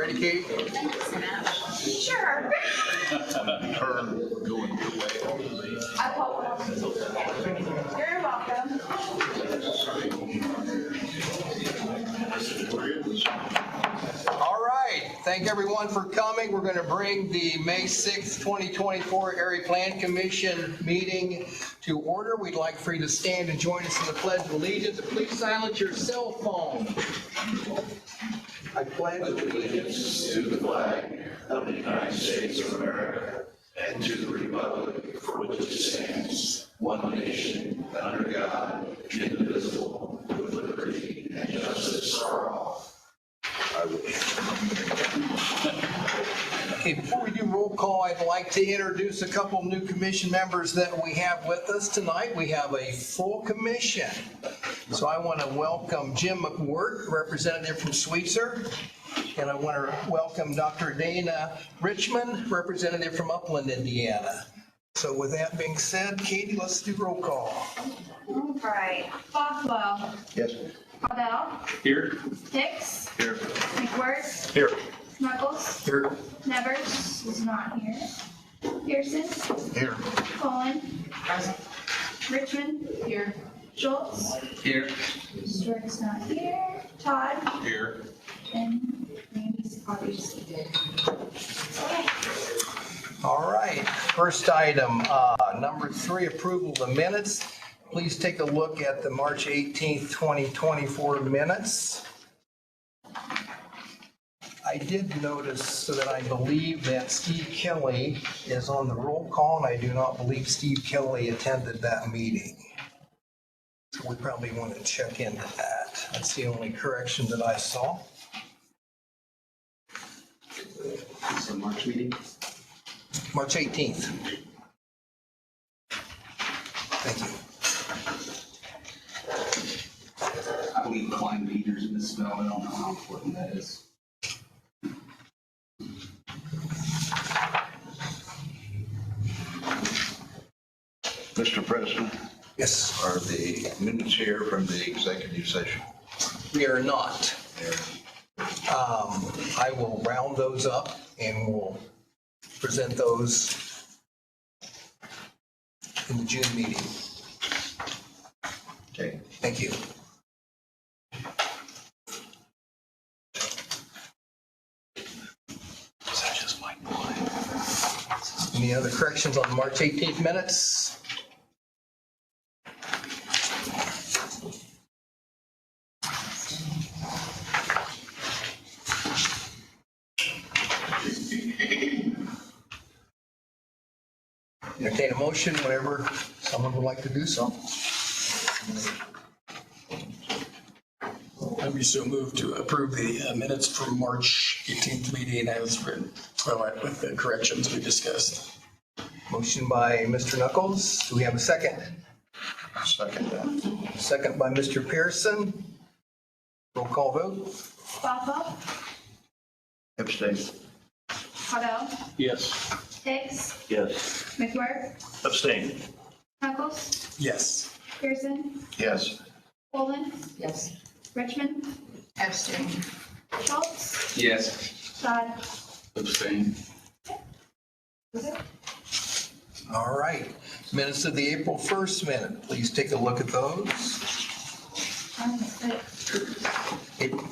Ready, Katie? Sure. Turn going your way. You're welcome. All right. Thank everyone for coming. We're going to bring the May 6th, 2024 Area Plan Commission meeting to order. We'd like for you to stand and join us in the Pledge of Allegiance. Please silence your cell phone. I pledge allegiance To the flag of the United States of America and to the republic for which it stands, one nation, under God, indivisible, with liberty and justice for all. Okay, before we do roll call, I'd like to introduce a couple new commission members that we have with us tonight. We have a full commission. So I want to welcome Jim McWhort, representative from Sweetser. And I want to welcome Dr. Dana Richmond, representative from Upland, Indiana. So with that being said, Katie, let's do roll call. All right. Bothwell. Yes. Caudill. Here. Hicks. Here. McWhort. Here. Knuckles. Here. Nevers is not here. Pearson. Here. Colin. Richmond. Here. Schultz. Here. Stewart's not here. Todd. Here. And Randy's obviously dead. Okay. All right, first item, number 3, approval of the minutes. Please take a look at the March 18th, 2024 minutes. I did notice that I believe that Steve Kelly is on the roll call, and I do not believe Steve Kelly attended that meeting. So we probably want to check into that. That's the only correction that I saw. So March meeting? March 18th. Thank you. I believe Klein Peters misspelled. I don't know how important that is. Mr. President, Yes, are the minutes here from the executive session? we are not. There. I will round those up and we'll present those in the June meeting. Okay. Thank you. Is that just my boy? Any other corrections on March 18th minutes? Entertain a motion whenever someone would like to do so. I'd be so moved to approve the minutes from March 18th meeting as written, with the corrections we discussed. Motion by Mr. Knuckles. Do we have a second? Second that. Second by Mr. Pearson. Roll call vote. Bothwell. Abstain. Caudill. Yes. Hicks. Yes. McWhort. Abstain. Knuckles. Yes. Pearson. Yes. Colin. Yes. Richmond. Abstain. Schultz. Yes. Todd. Abstain. All right. Minutes of the April 1st minute. Please take a look at those. April-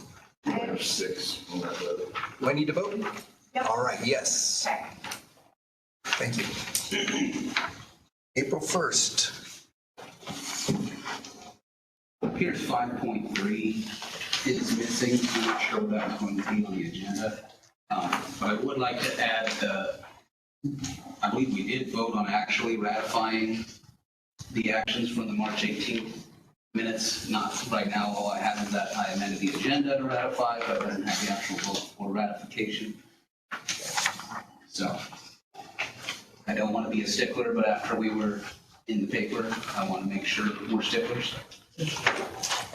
There's 6. Do I need to vote? Yep. All right, yes. Okay. Thank you. April 1st. Here's 5.3 is missing. I'm not sure what that's going to be on the agenda. But I would like to add, I believe we did vote on actually ratifying the actions from the March 18th minutes. Not right now, all I have is that I amended the agenda to ratify, but I didn't have the actual vote for ratification. So I don't want to be a stickler, but after we were in the paper, I want to make sure we're sticklers.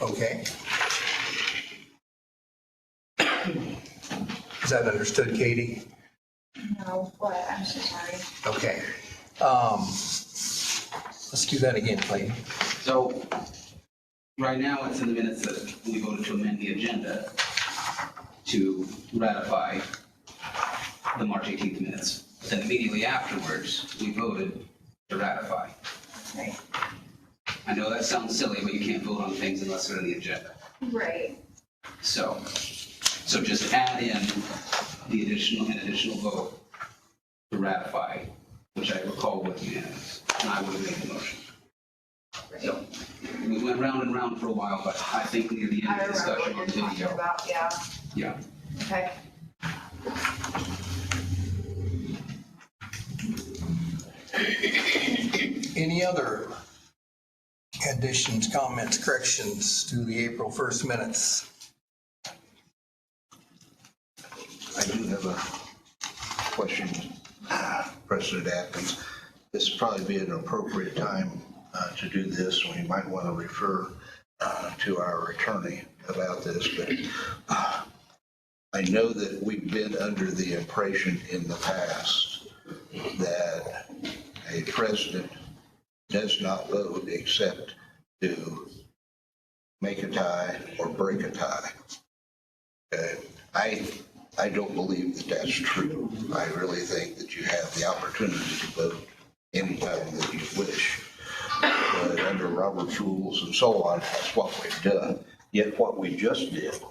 Okay. Is that understood, Katie? No, what? I'm so sorry. Okay. Let's do that again, Clayton. So right now, it's in the minutes that we voted to amend the agenda to ratify the March 18th minutes. Then immediately afterwards, we voted to ratify. Right. I know that sounds silly, but you can't vote on things unless they're on the agenda. Right. So just add in an additional vote to ratify, which I recall was unanimous, and I would have made the motion. So we went round and round for a while, but I think near the end I of the discussion remember on what the you're talking video. about, yeah. Yeah. Okay. Any other additions, comments, corrections to the April 1st minutes? I do have a question, President Atkins. This would probably be an appropriate time to do this, and we might want to refer to our attorney about this, but I know that we've been under the impression in the past that a president does not vote except to make a tie or break a tie. I don't believe that that's true. I really think that you have the opportunity to vote anytime that you wish. But under Robert's rules and so on, that's what we've done. Yet what we just did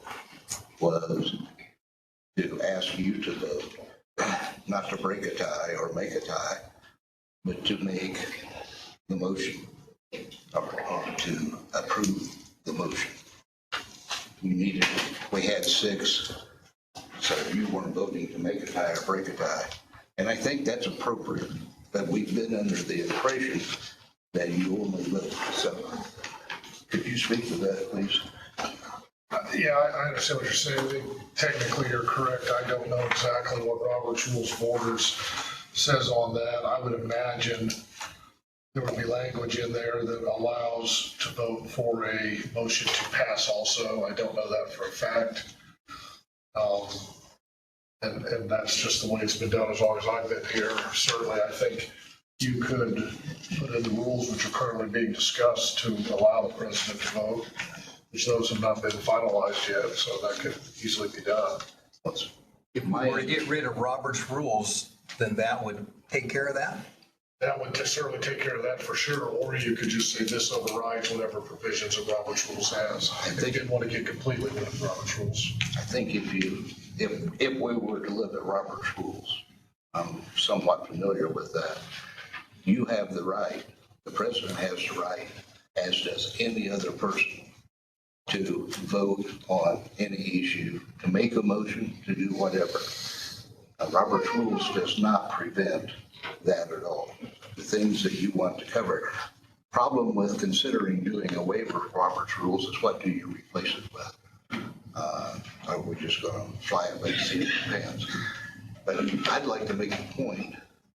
was to ask you to vote, not to break a tie or make a tie, but to make the motion or to approve the motion. We had 6. So you weren't voting to make a tie or break a tie. And I think that's appropriate, but we've been under the impression that you only vote. So could you speak to that, please? Yeah, I understand what you're saying. I think technically you're correct. I don't know exactly what Robert's Rules of Orders says on that. I would imagine there would be language in there that allows to vote for a motion to pass also. I don't know that for a fact. And that's just the way it's been done as long as I've been here. Certainly, I think you could put in the rules which are currently being discussed to allow the president to vote, which those have not been finalized yet, so that could easily be done. If we were to get rid of Robert's rules, then that would take care of that? That would certainly take care of that for sure, or you could just say this overrides whatever provisions of Robert's Rules has. I think you'd want to get completely rid of Robert's Rules. I think if we were to look at Robert's Rules, I'm somewhat familiar with that. You have the right, the president has the right, as does any other person, to vote on any issue, to make a motion, to do whatever. Robert's Rules does not prevent that at all. The things that you want to cover. Problem with considering doing a waiver of Robert's Rules is what do you replace it with? Are we just going to fly it by the seat of the pants? But I'd like to make a point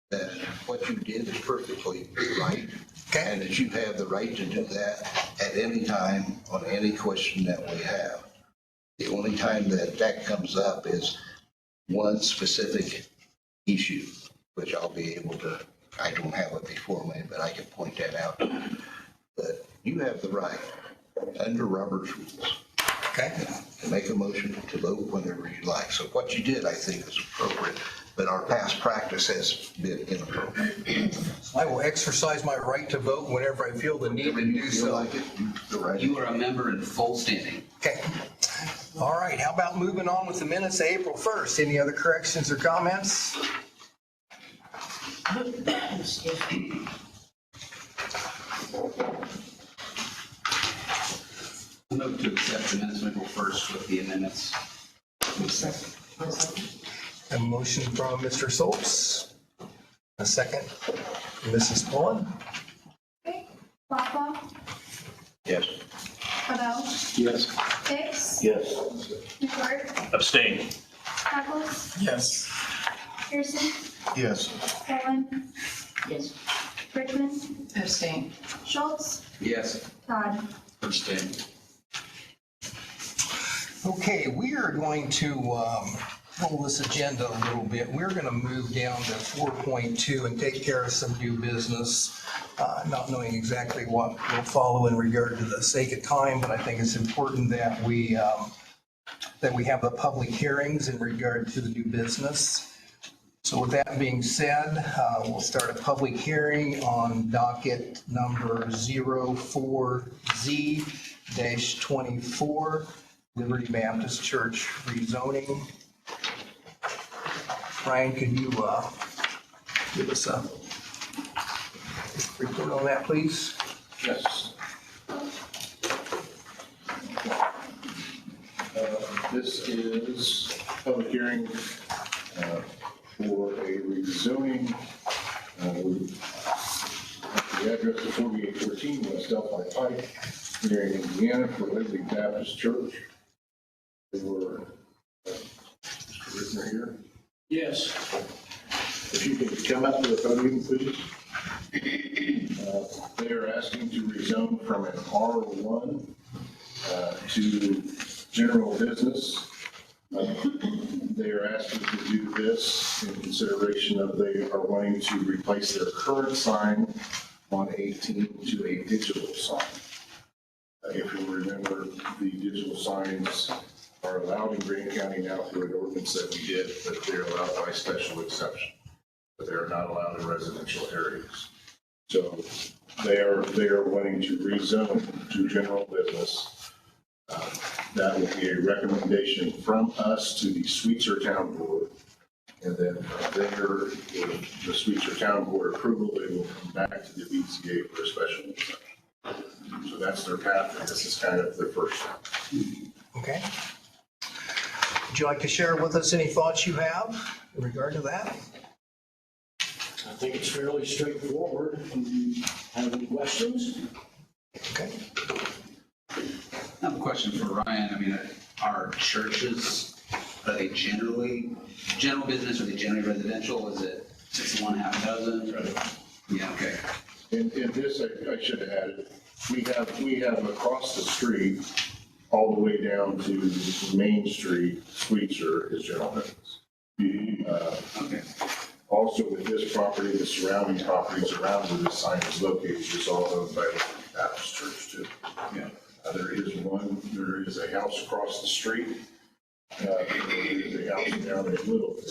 that what you did is perfectly right. Okay. And that you have the right to do that at any time on any question that we have. The only time that that comes up is one specific issue, which I'll be able to, I don't have it before me, but I can point that out. But you have the right, under Robert's Rules, Okay. to make a motion to vote whenever you like. So what you did, I think, is appropriate, but our past practice has been inappropriate. I will exercise my right to vote whenever I feel the need to do Feel so. like it, the right. You are a member in full standing. Okay. All right, how about moving on with the minutes of April 1st? Any other corrections or comments? Move to accept the minutes of April 1st with the amendments. A motion from Mr. Schultz. A second from Mrs. Pullen. Okay. Blackwell, Yes. Cabell, Yes. Hicks, Yes. McCord, Abstain. Douglas, Yes. Pearson, Yes. Bowen, Yes. Richmond, Abstain. Schultz, Yes. Todd. Abstain. Okay, we are going to pull this agenda a little bit. We're going to move down to 4.2 and take care of some new business, not knowing exactly what will follow in regard to the sake of time, but I think it's important that we that we have the public hearings in regard to the new business. So with that being said, we'll start a public hearing on docket number 04Z-24, Liberty Baptist Church rezoning. Ryan, could you give us a report on that, please? Yes. This is public hearing for a rezoning. The address is 4814 West Delphi Pike, Marion, Indiana, for Liberty Baptist Church. They were, Mr. Rittner here. Yes. If you could come up to the podium, please. They are asking to rezone from an R1 to general business. They are asking to do this in consideration of they are wanting to replace their current sign on 18 to a digital sign. If you remember, the digital signs are allowed in Grant County now through an ordinance that we did, but they're allowed by special exception. But they are not allowed in residential areas. So they are wanting to rezone to general business. That will be a recommendation from us to the Sweetser Town Board. And then from there, with the Sweetser Town Board approval, they will come back to the BZA for a special exception. So that's their path, and this is kind of their first step. Okay. Would you like to share with us any thoughts you have in regard to that? I think it's fairly straightforward. Have any questions? Okay. I have a question for Ryan. I mean, are churches, are they generally general business? Are they generally residential? Is it 61, half a dozen? Right. Yeah, okay. In this, I should have added, we have across the street, all the way down to Main Street, Sweetser is general business. Okay. Also with this property, the surrounding properties around where this sign is located is all owned by the Baptist Church too. Yeah. There is a house across the street. There is a house down a little bit.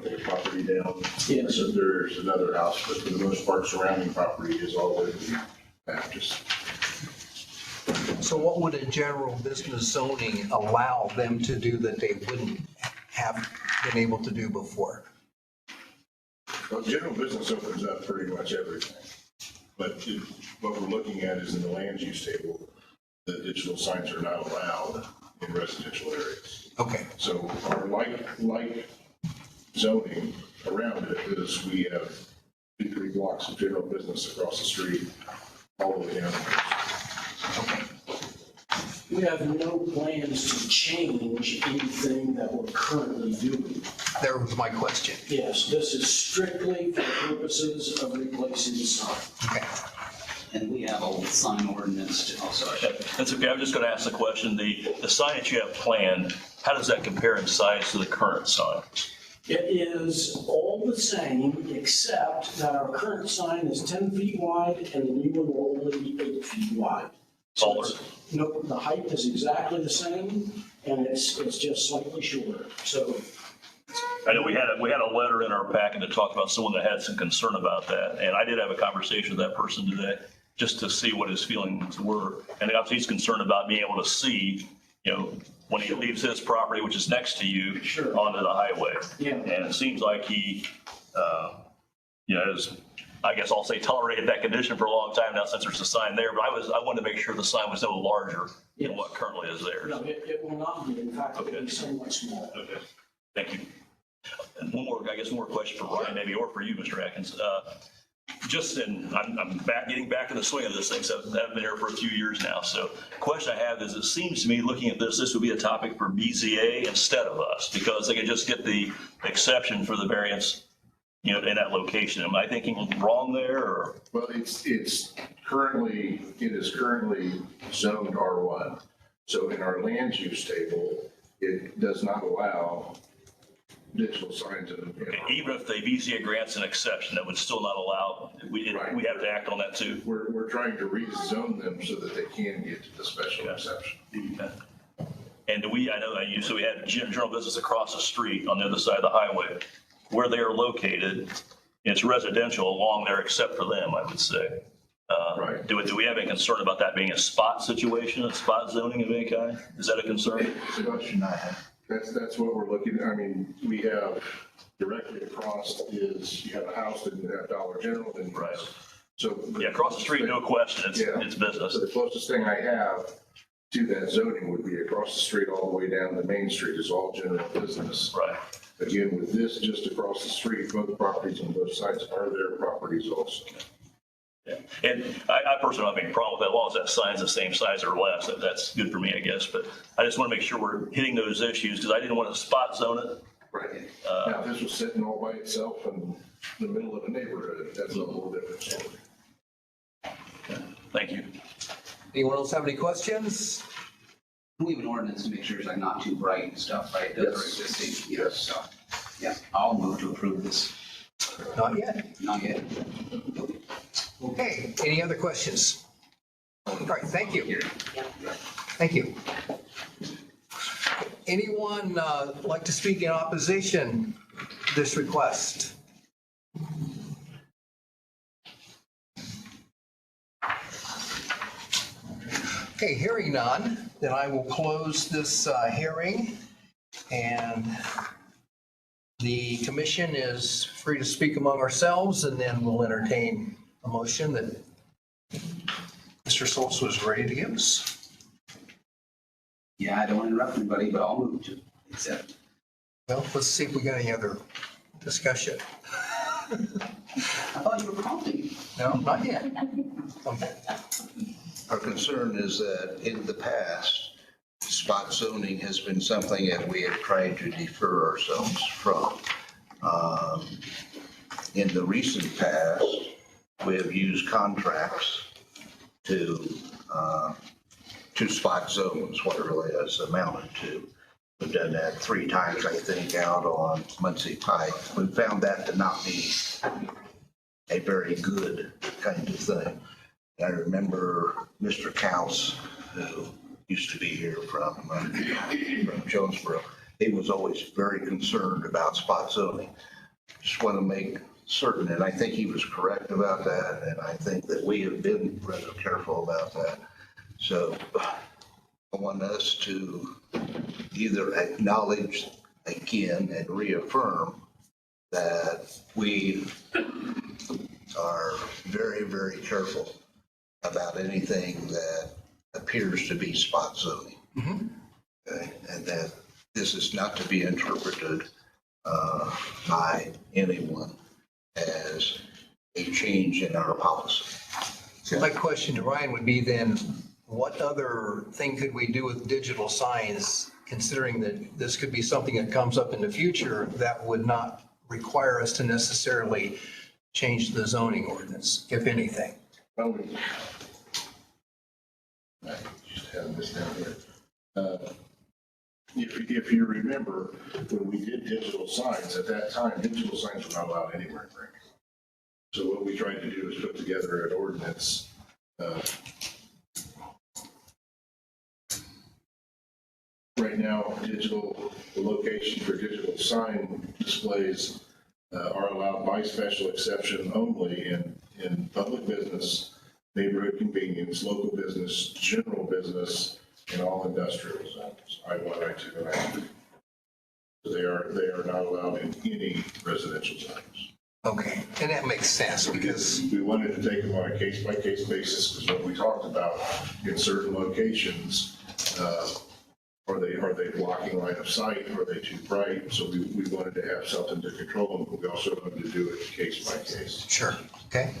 The property down. Yes. So there's another house, but for the most part, surrounding property is all Liberty Baptist. So what would a general business zoning allow them to do that they wouldn't have been able to do before? Well, general business opens up pretty much everything. But what we're looking at is in the land use table, the digital signs are not allowed in residential areas. Okay. So our like zoning around it is we have 2-3 blocks of general business across the street, all the way down. Okay. We have no plans to change anything that we're currently doing. There was my question. Yes, this is strictly for purposes of replacing the sign. Okay. And we have a sign ordinance too. Oh, sorry. That's okay. I'm just going to ask the question. The sign that you have planned, how does that compare in size to the current sign? It is all the same, except that our current sign is 10 feet wide and the new one will only be 8 feet wide. So Taller? No, the height is exactly the same and it's just slightly shorter. So I know we had a letter in our packet that talked about someone that had some concern about that. And I did have a conversation with that person today just to see what his feelings were. And obviously he's concerned about being able to see, when he leaves his property, which is next to you, Sure. onto the highway. Yeah. And it seems like he, has, I guess I'll say, tolerated that condition for a long time now since there's a sign there. But I wanted to make sure the sign was no larger than what currently is there. no, it will not be. In fact, it will be Okay. somewhat smaller. Okay, thank you. And one more question for Ryan maybe, or for you, Mr. Atkins. I'm getting back in the swing of this thing, so I've been here for a few years now. So the question I have is, it seems to me, looking at this would be a topic for BZA instead of us, because they can just get the exception for the variance, in that location. Am I thinking wrong there, or? Well, it is currently zoned R1. So in our land use table, it does not allow digital signs in the. Even if the BZA grants an exception, that would still not allow, we have to act on that too. We're trying to rezone them so that they can get to the special exception. And I know that so we have general business across the street on the other side of the highway. Where they are located, it's residential along there except for them, I would say. Right. Do we have any concern about that being a spot situation, a spot zoning of any kind? Is that a concern? That's what we're looking at. I mean, we have directly across you have a house, then you have Dollar General, then you Right. So. Yeah, across the street, no question, it's business. So the closest thing I have to that zoning would be across the street, all the way down to Main Street is all general business. Right. Again, with this just across the street, both properties on both sides are their properties also. Yeah. And I personally don't have any problem with that, as long as that sign's the same size or less, that's good for me, I guess. But I just want to make sure we're hitting those issues, because I didn't want to spot zone it. Right. Now, if this was sitting all by itself in the middle of a neighborhood, that's a little different story. Thank you. Anyone else have any questions? We have an ordinance to make sure it's like not too bright and stuff, right? Those are Yes. existing. Yes. So, yeah, I'll move to approve this. Not yet. Not yet. Okay, any other questions? All right, thank you. Thank you. Anyone like to speak in opposition to this request? Okay, hearing none, then I will close this hearing, and the commission is free to speak among ourselves, and then we'll entertain a motion that Mr. Schultz was ready to give us. Yeah, I don't want to interrupt anybody, but I'll move to accept. Well, let's see if we got any other discussion. I thought you were prompting me. No, not yet. Okay. Our concern is that in the past, spot zoning has been something that we have tried to defer ourselves from. In the recent past, we have used contracts to spot zones, what it really has amounted to. We've done that 3 times, I think, out on Muncie Pike. We found that to not be a very good kind of thing. I remember Mr. Counts, who used to be here from Jonesboro, he was always very concerned about spot zoning. Just want to make certain, and I think he was correct about that, and I think that we have been rather careful about that. So I want us to either acknowledge again and reaffirm that we are very, very careful about anything that appears to be spot zoning. Okay? And that this is not to be interpreted by anyone as a change in our policy. So my question to Ryan would be then, what other thing could we do with digital signs, considering that this could be something that comes up in the future that would not require us to necessarily change the zoning ordinance, if anything? Well, I just have this down here. If you remember, when we did digital signs, at that time, digital signs were not allowed anywhere in Grant. So what we tried to do is put together an ordinance. Right now, the location for digital sign displays are allowed by special exception only in public business, neighborhood convenience, local business, general business, and all industrial zones, I-1, I-2, and I-3. So they are not allowed in any residential zones. Okay, and that makes sense because, We wanted to take them on a case-by-case basis, because what we talked about in certain locations, are they blocking line of sight? Are they too bright? So we wanted to have something to control them, but we also wanted to do it case by case. sure, okay.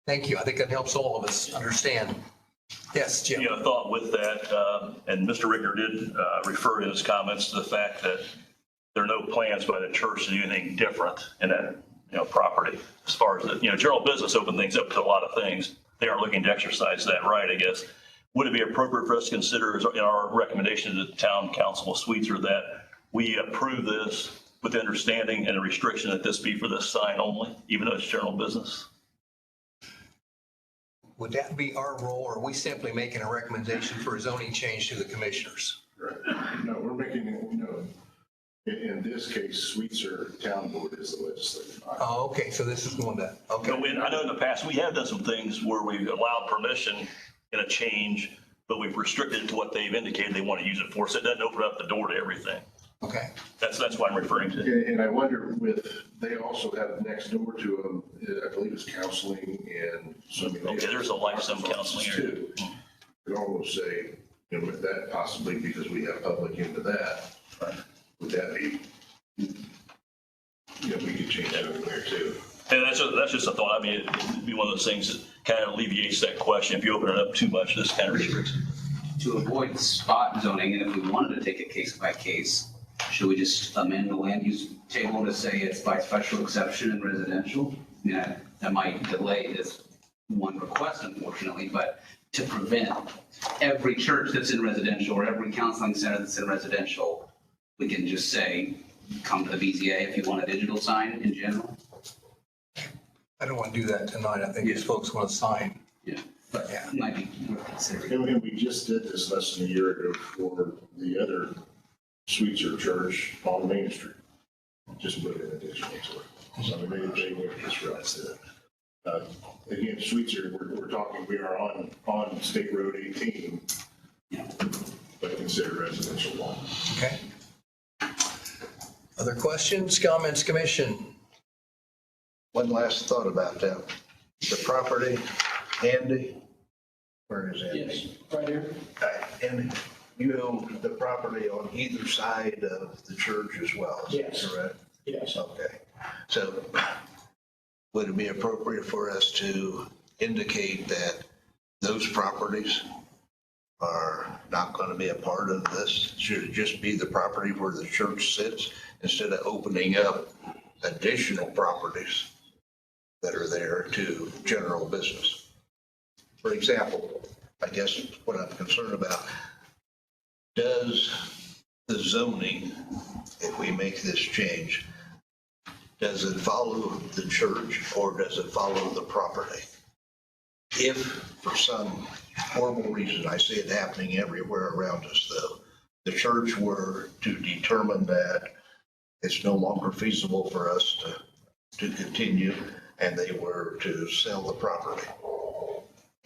Thank you. I think that helps all of us understand. Yes, Jim? You know, thought with that, and Mr. Ricker did refer in his comments to the fact that there are no plans by the church to do anything different in that, property. As far as the, general business open things up to a lot of things. They aren't looking to exercise that right, I guess. Would it be appropriate for us to consider in our recommendation to the town council of Sweetser that we approve this with the understanding and a restriction that this be for this sign only, even though it's general business? Would that be our role, or are we simply making a recommendation for a zoning change to the commissioners? this case, Sweetser Town Board is the legislative body. Oh, okay, so this is going to, okay. I know in the past, we have done some things where we've allowed permission in a change, but we've restricted it to what they've indicated they want to use it for, so it doesn't open up the door to everything. Okay. That's what I'm referring to. And I wonder they also have next door to them, I believe it's counseling and some. Okay, there's a some counseling area. Too. Could almost say, with that possibly because we have public into that, would that be, we could change that over there too. And that's just a thought. I mean, it'd be one of those things that kind of alleviates that question. If you open it up too much, this kind of restricts it. To avoid spot zoning, and if we wanted to take it case by case, should we just amend the land use table to say it's by special exception in residential? I mean, that might delay this one request unfortunately, but to prevent every church that's in residential or every counseling center that's in residential, we can just say, come to the BZA if you want a digital sign in general. I don't want to do that tonight. I think these folks want to sign. Yeah, but Yeah. it might be worth considering. And we just did this less than a year ago for the other Sweetser Church on Main Street. Just put in additional to it. So they went this route. Again, Sweetser, we're talking, we are on State Road 18, but considered residential law. Okay. Other questions, comments, commission? One last thought about that. The property, Andy, where is Andy? Yes, right here. And you own the property on either side of the church as well, is that Yes. correct? Yes. Okay. So would it be appropriate for us to indicate that those properties are not going to be a part of this? Should it just be the property where the church sits instead of opening up additional properties that are there to general business? For example, I guess what I'm concerned about, does the zoning, if we make this change, does it follow the church or does it follow the property? If for some horrible reason, I see it happening everywhere around us though, the church were to determine that it's no longer feasible for us to continue and they were to sell the property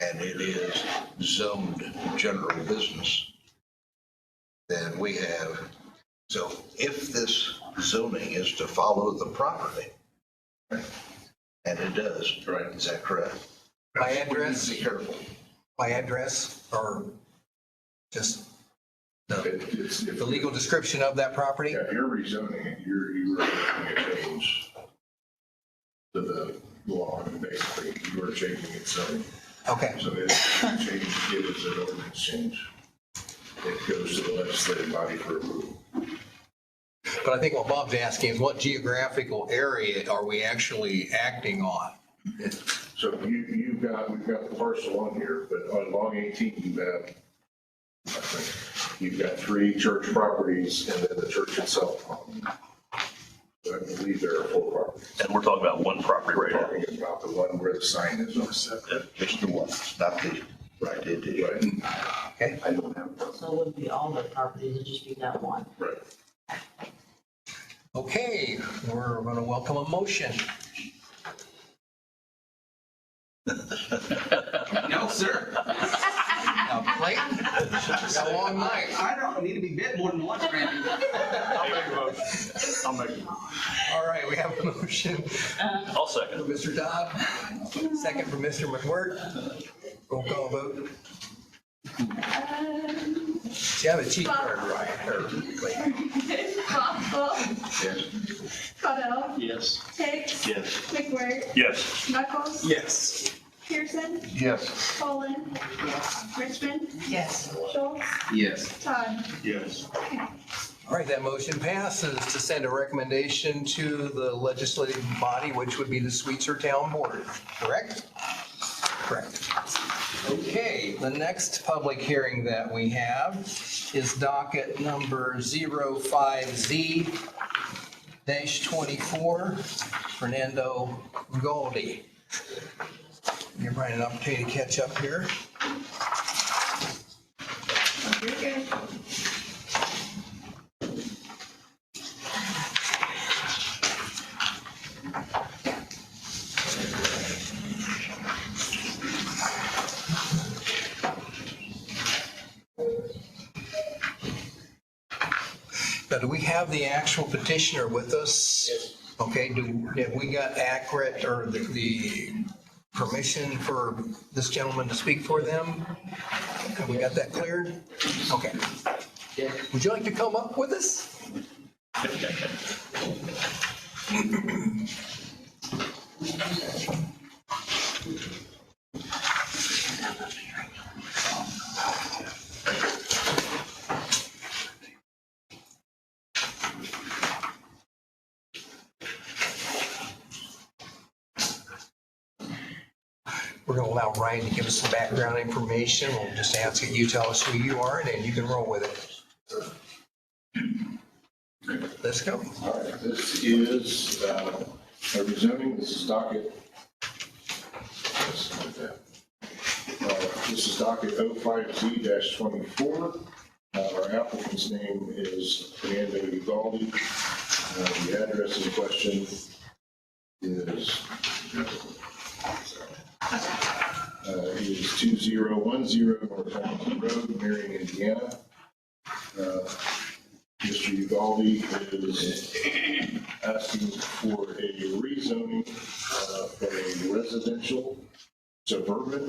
and it is zoned general business, then we have, so if this zoning is to follow the property, right, and it does, right, is that correct? My address? Be careful. My address or just It's- the legal description of that property? Yeah, if you're rezoning it, you are making a change to the law, and basically, you are changing its zoning. Okay. So it's a change, it is an ordinance change. It goes to the legislative body for approval. But I think what Bob's asking is what geographical area are we actually acting on? So we've got the parcel on here, but on long 18, you've got 3 church properties and then the church itself. So I believe there are 4 properties. And we're talking about one property We're right now. talking about the one where the sign is on separate. Just the one, not the, right, it is. Right. I don't have. So it wouldn't be all the properties, it'd just be that one. Right. Okay, we're going to welcome a motion. No, sir. Now, Clayton, it's a long night. I don't need to be bit more than once, Randy. I'll make it. All right, we have a motion. I'll second. For Mr. Dodd, second for Mr. McWhirter. Roll call vote. See, I have a cheat card, right? Or, Clayton. Boswell, Yes. Caudell, Yes. Hicks, Yes. McWhirter, Yes. Knuckles, Yes. Pearson, Yes. Poland, Richmond, Yes. Schultz, Yes. Todd. Yes. All right, that motion passes to send a recommendation to the legislative body, which would be the Sweetser Town Board, correct? Correct. Okay, the next public hearing that we have is docket number 05Z-24, Fernando Galdi. Give Brian an opportunity to catch up here. You're good. Now, do we have the actual petitioner with us? Yes. Okay, have we got accurate or the permission for this gentleman to speak for them? Have we got that cleared? Okay. Would you like to come up with us? We're going to allow Ryan to give us some background information. We'll just ask that you tell us who you are, and then you can roll with it. Let's go. All right, this is a rezoning, this is docket. This is docket 05Z-24. Our applicant's name is Fernando Ugalde. The address in question is 2010 North Hamilton Road, Marion, Indiana. Mr. Ugalde is asking for a rezoning from a residential suburban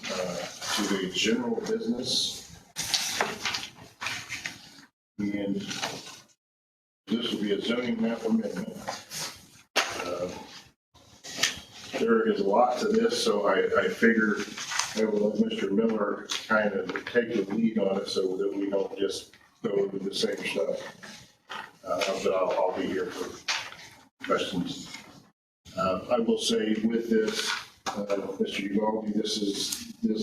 to a general business. And this will be a zoning map amendment. There is a lot to this, so I figure I will let Mr. Miller kind of take the lead on it so that we don't just go over the same stuff. But I'll be here for questions. I will say with this, Mr. Ugalde, this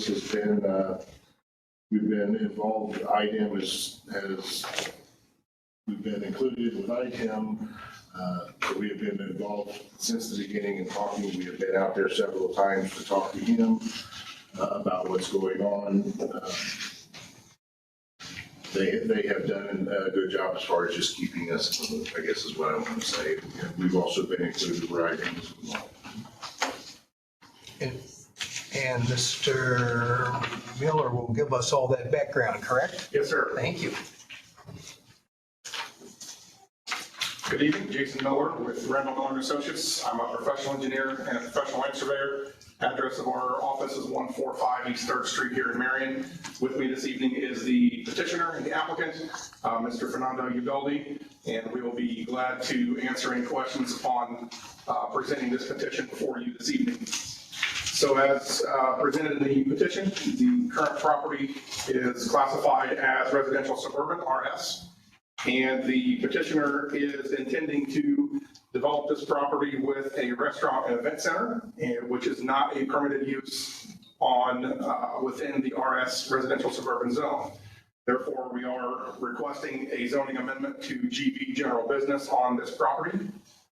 has been, we've been involved, IDEM we've been included with IDEM. We have been involved since the beginning in talking. We have been out there several times to talk to him about what's going on. They have done a good job as far as just keeping us in the loop, I guess is what I want to say. We've also been included with IDEM as well. And Mr. Miller will give us all that background, correct? Yes, sir. Thank you. Good evening, Jason Miller with Randall Miller Associates. I'm a professional engineer and a professional land surveyor. Address of our office is 145 East 3rd Street here in Marion. With me this evening is the petitioner and the applicant, Mr. Fernando Ugalde, and we will be glad to answer any questions upon presenting this petition before you this evening. So as presented in the petition, the current property is classified as residential suburban, RS. And the petitioner is intending to develop this property with a restaurant and event center, which is not a permitted use within the RS residential suburban zone. Therefore, we are requesting a zoning amendment to GB general business on this property.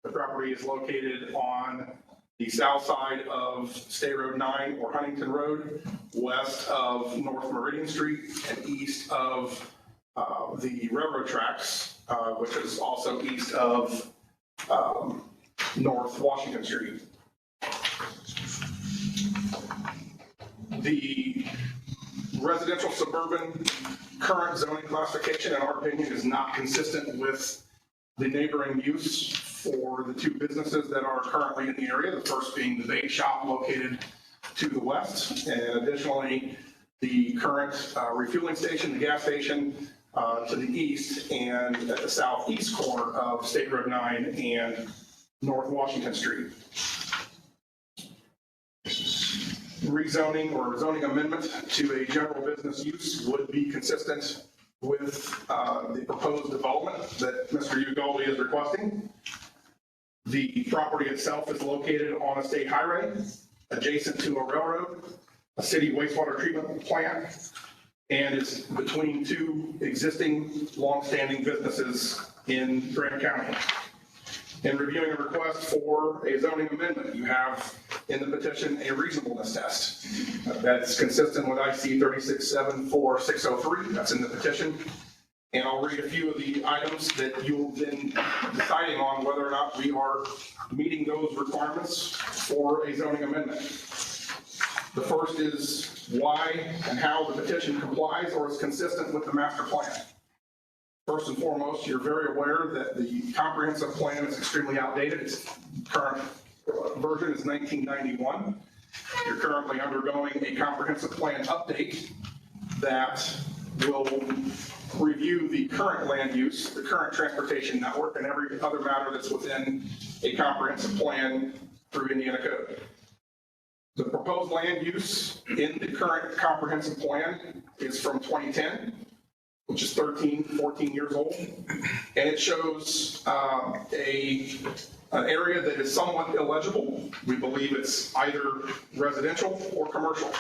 The property is located on the south side of State Road 9 or Huntington Road, west of North Meridian Street, and east of the railroad tracks, which is also east of North Washington Street. The residential suburban current zoning classification, in our opinion, is not consistent with the neighboring use for the two businesses that are currently in the area, the first being the bait shop located to the west, and additionally, the current refueling station, the gas station, to the east and at the southeast corner of State Road 9 and North Washington Street. Rezoning or zoning amendment to a general business use would be consistent with the proposed development that Mr. Ugalde is requesting. The property itself is located on a state highway adjacent to a railroad, a city wastewater treatment plant, and it's between two existing long-standing businesses in Graham County. In reviewing a request for a zoning amendment, you have in the petition a reasonableness test. That's consistent with IC 3674603. That's in the petition. And I'll read a few of the items that you'll then deciding on whether or not we are meeting those requirements for a zoning amendment. The first is why and how the petition complies or is consistent with the master plan. First and foremost, you're very aware that the comprehensive plan is extremely outdated. Its current version is 1991. You're currently undergoing a comprehensive plan update that will review the current land use, the current transportation network, and every other matter that's within a comprehensive plan through Indiana code. The proposed land use in the current comprehensive plan is from 2010, which is 14 years old. And it shows an area that is somewhat illegible. We believe it's either residential or commercial.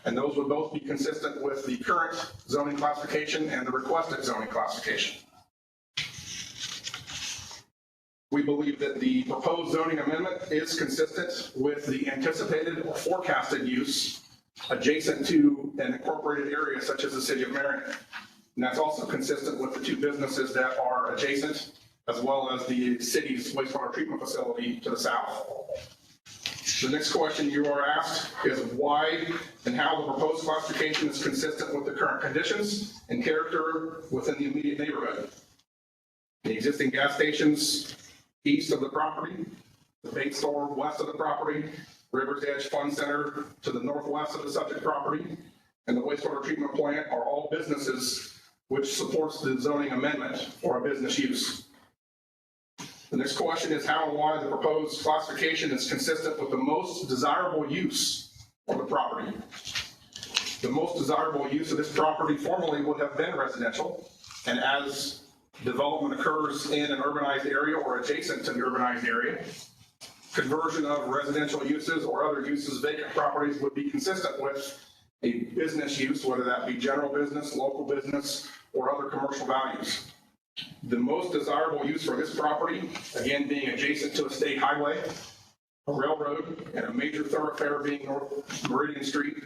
And those would both be consistent with the current zoning classification and the requested zoning classification. We believe that the proposed zoning amendment is consistent with the anticipated or forecasted use adjacent to an incorporated area such as the city of Marion. And that's also consistent with the two businesses that are adjacent, as well as the city's wastewater treatment facility to the south. The next question you are asked is why and how the proposed classification is consistent with the current conditions and character within the immediate neighborhood. The existing gas stations east of the property, the bait store west of the property, River's Edge Fun Center to the northwest of the subject property, and the wastewater treatment plant are all businesses which supports the zoning amendment for a business use. The next question is how and why the proposed classification is consistent with the most desirable use of the property. The most desirable use of this property formerly would have been residential, and as development occurs in an urbanized area or adjacent to the urbanized area, conversion of residential uses or other uses, vacant properties would be consistent with a business use, whether that be general business, local business, or other commercial values. The most desirable use for this property, again, being adjacent to a state highway, a railroad, and a major thoroughfare being North Meridian Street,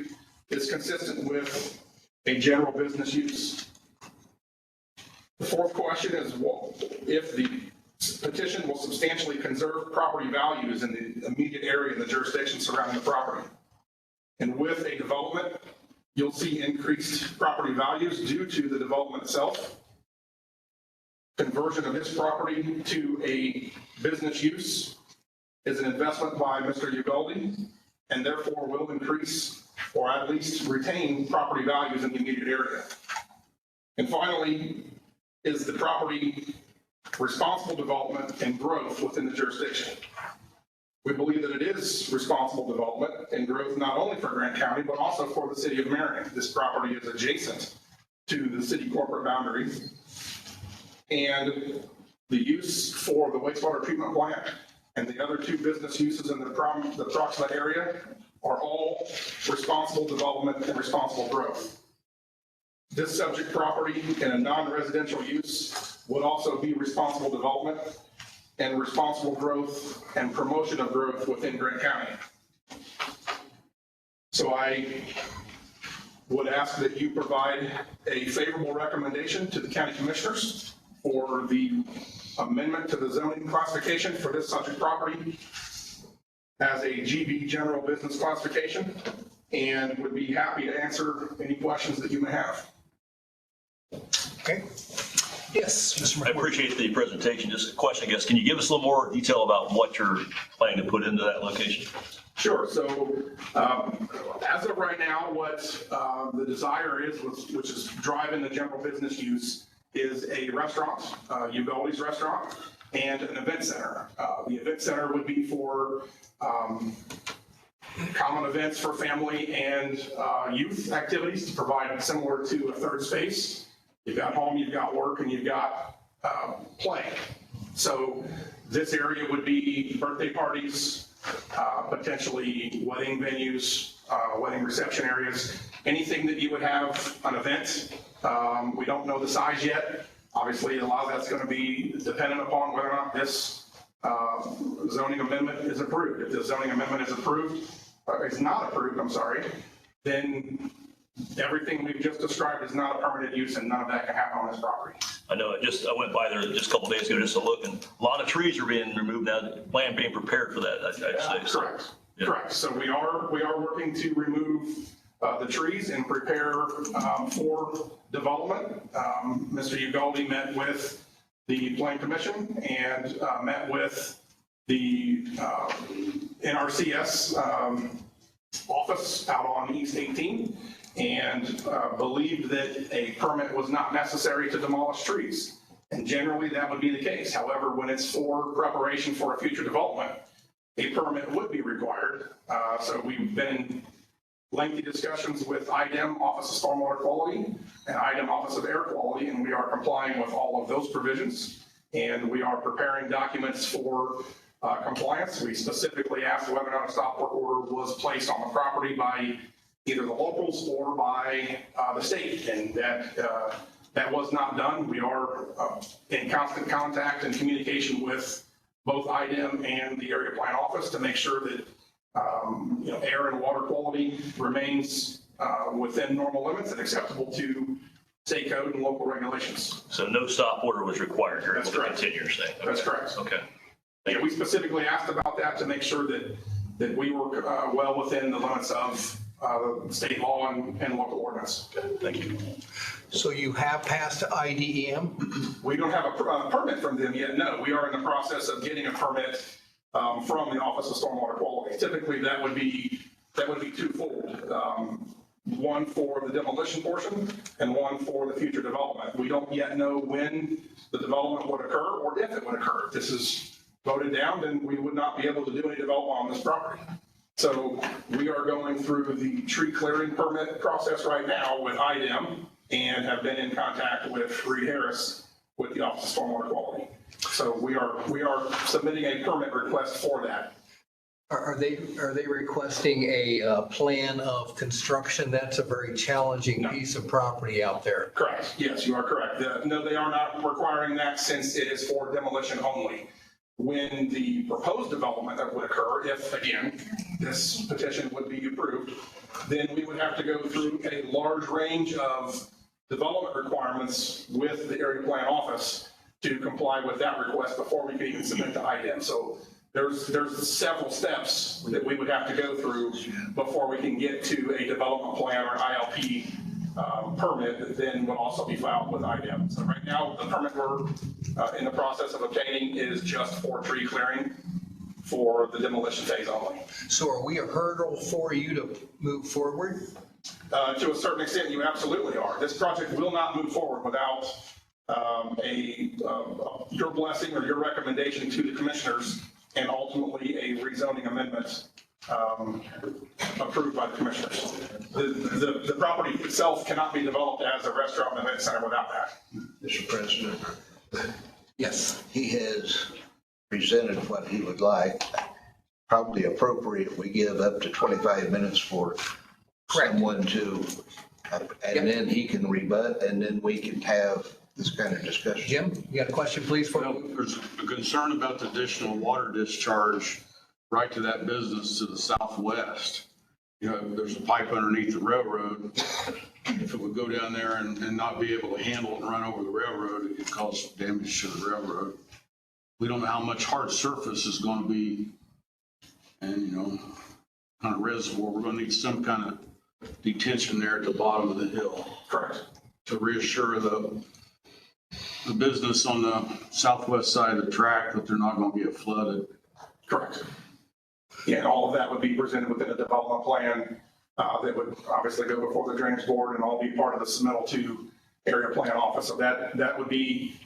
is consistent with a general business use. The fourth question is if the petition will substantially conserve property values in the immediate area and the jurisdiction surrounding the property. And with a development, you'll see increased property values due to the development itself. Conversion of this property to a business use is an investment by Mr. Ugaldi, and therefore will increase or at least retain property values in the immediate area. And finally, is the property responsible development and growth within the jurisdiction? We believe that it is responsible development and growth not only for Grant County, but also for the city of Marion. This property is adjacent to the city corporate boundary. And the use for the wastewater treatment plant and the other two business uses in the approximate area are all responsible development and responsible growth. This subject property in a non-residential use would also be responsible development and responsible growth and promotion of growth within Grant County. So I would ask that you provide a favorable recommendation to the county commissioners for the amendment to the zoning classification for this subject property as a GB general business classification, and would be happy to answer any questions that you may have. Okay. Yes, Mr. I McWhorter. appreciate the presentation. Just a question, I guess. Can you give us a little more detail about what you're planning to put into that location? Sure. So as of right now, what the desire is, which is driving the general business use, is a restaurant, Ugaldi's restaurant, and an event center. The event center would be for common events for family and youth activities to provide similar to a third space. You've got home, you've got work, and you've got play. So this area would be birthday parties, potentially wedding venues, wedding reception areas, anything that you would have an event. We don't know the size yet. Obviously, a lot of that's going to be dependent upon whether or not this zoning amendment is approved. If the zoning amendment is approved, or is not approved, I'm sorry, then everything we've just described is not a permanent use, and none of that can happen on this property. I know, I went by there just a couple days ago just to look, and a lot of trees are being removed now, land being prepared for that, I'd say. Correct. Yeah. Correct. So we are working to remove the trees and prepare for development. Mr. Ugaldi met with the Plan Commission and met with the NRCS office out on East 18 and believed that a permit was not necessary to demolish trees. And generally that would be the case. However, when it's for preparation for a future development, a permit would be required. So we've been in lengthy discussions with IDEM, Office of Stormwater Quality, and IDEM, Office of Air Quality, and we are complying with all of those provisions. And we are preparing documents for compliance. We specifically asked whether or not a stop work order was placed on the property by either the locals or by the state, and that was not done. We are in constant contact and communication with both IDEM and the area plan office to make sure that air and water quality remains within normal limits and acceptable to state code and local regulations. So no stop order was required. You're able to continue, you're saying? That's correct. Okay. Yeah, we specifically asked about that to make sure that we were well within the limits of state law and local ordinance. Thank you. So you have passed IDEM? We don't have a permit from them yet, no. We are in the process of getting a permit from the Office of Stormwater Quality. Typically, that would be twofold. One for the demolition portion and one for the future development. We don't yet know when the development would occur or if it would occur. If this is voted down, then we would not be able to do any development on this property. So we are going through the tree clearing permit process right now with IDEM and have been in contact with Reed Harris with the Office of Stormwater Quality. So we are submitting a permit request for that. Are they requesting a plan of construction? That's a very challenging piece of property out there. Correct. Yes, you are correct. No, they are not requiring that since it is for demolition only. When the proposed development that would occur, if again, this petition would be approved, then we would have to go through a large range of development requirements with the area plan office to comply with that request before we can even submit to IDEM. So there's several steps that we would have to go through before we can get to a development plan or an ILP permit that then will also be filed with IDEM. So right now, the permit we're in the process of obtaining is just for tree clearing for the demolition phase only. So are we a hurdle for you to move forward? To a certain extent, you absolutely are. This project will not move forward without your blessing or your recommendation to the commissioners and ultimately a rezoning amendment approved by the commissioners. The property itself cannot be developed as a restaurant and event center without that. Mr. President, Yes. he has presented what he would like. Probably appropriate, we give up to 25 minutes for someone to, and then he can rebut, and then we can have this kind of discussion. Jim, you got a question, please? Well, there's a concern about the additional water discharge right to that business to the southwest. You know, there's a pipe underneath the railroad. If it would go down there and not be able to handle it and run over the railroad, it could cause damage to the railroad. We don't know how much hard surface is going to be and, kind of reservoir. We're going to need some kind of detention there at the bottom of the hill. Correct. To reassure the business on the southwest side of the track that they're not going to get flooded. Correct. Yeah, and all of that would be presented within a development plan that would obviously go before the drainage board and all be part of the submittal to area plan office. So that would be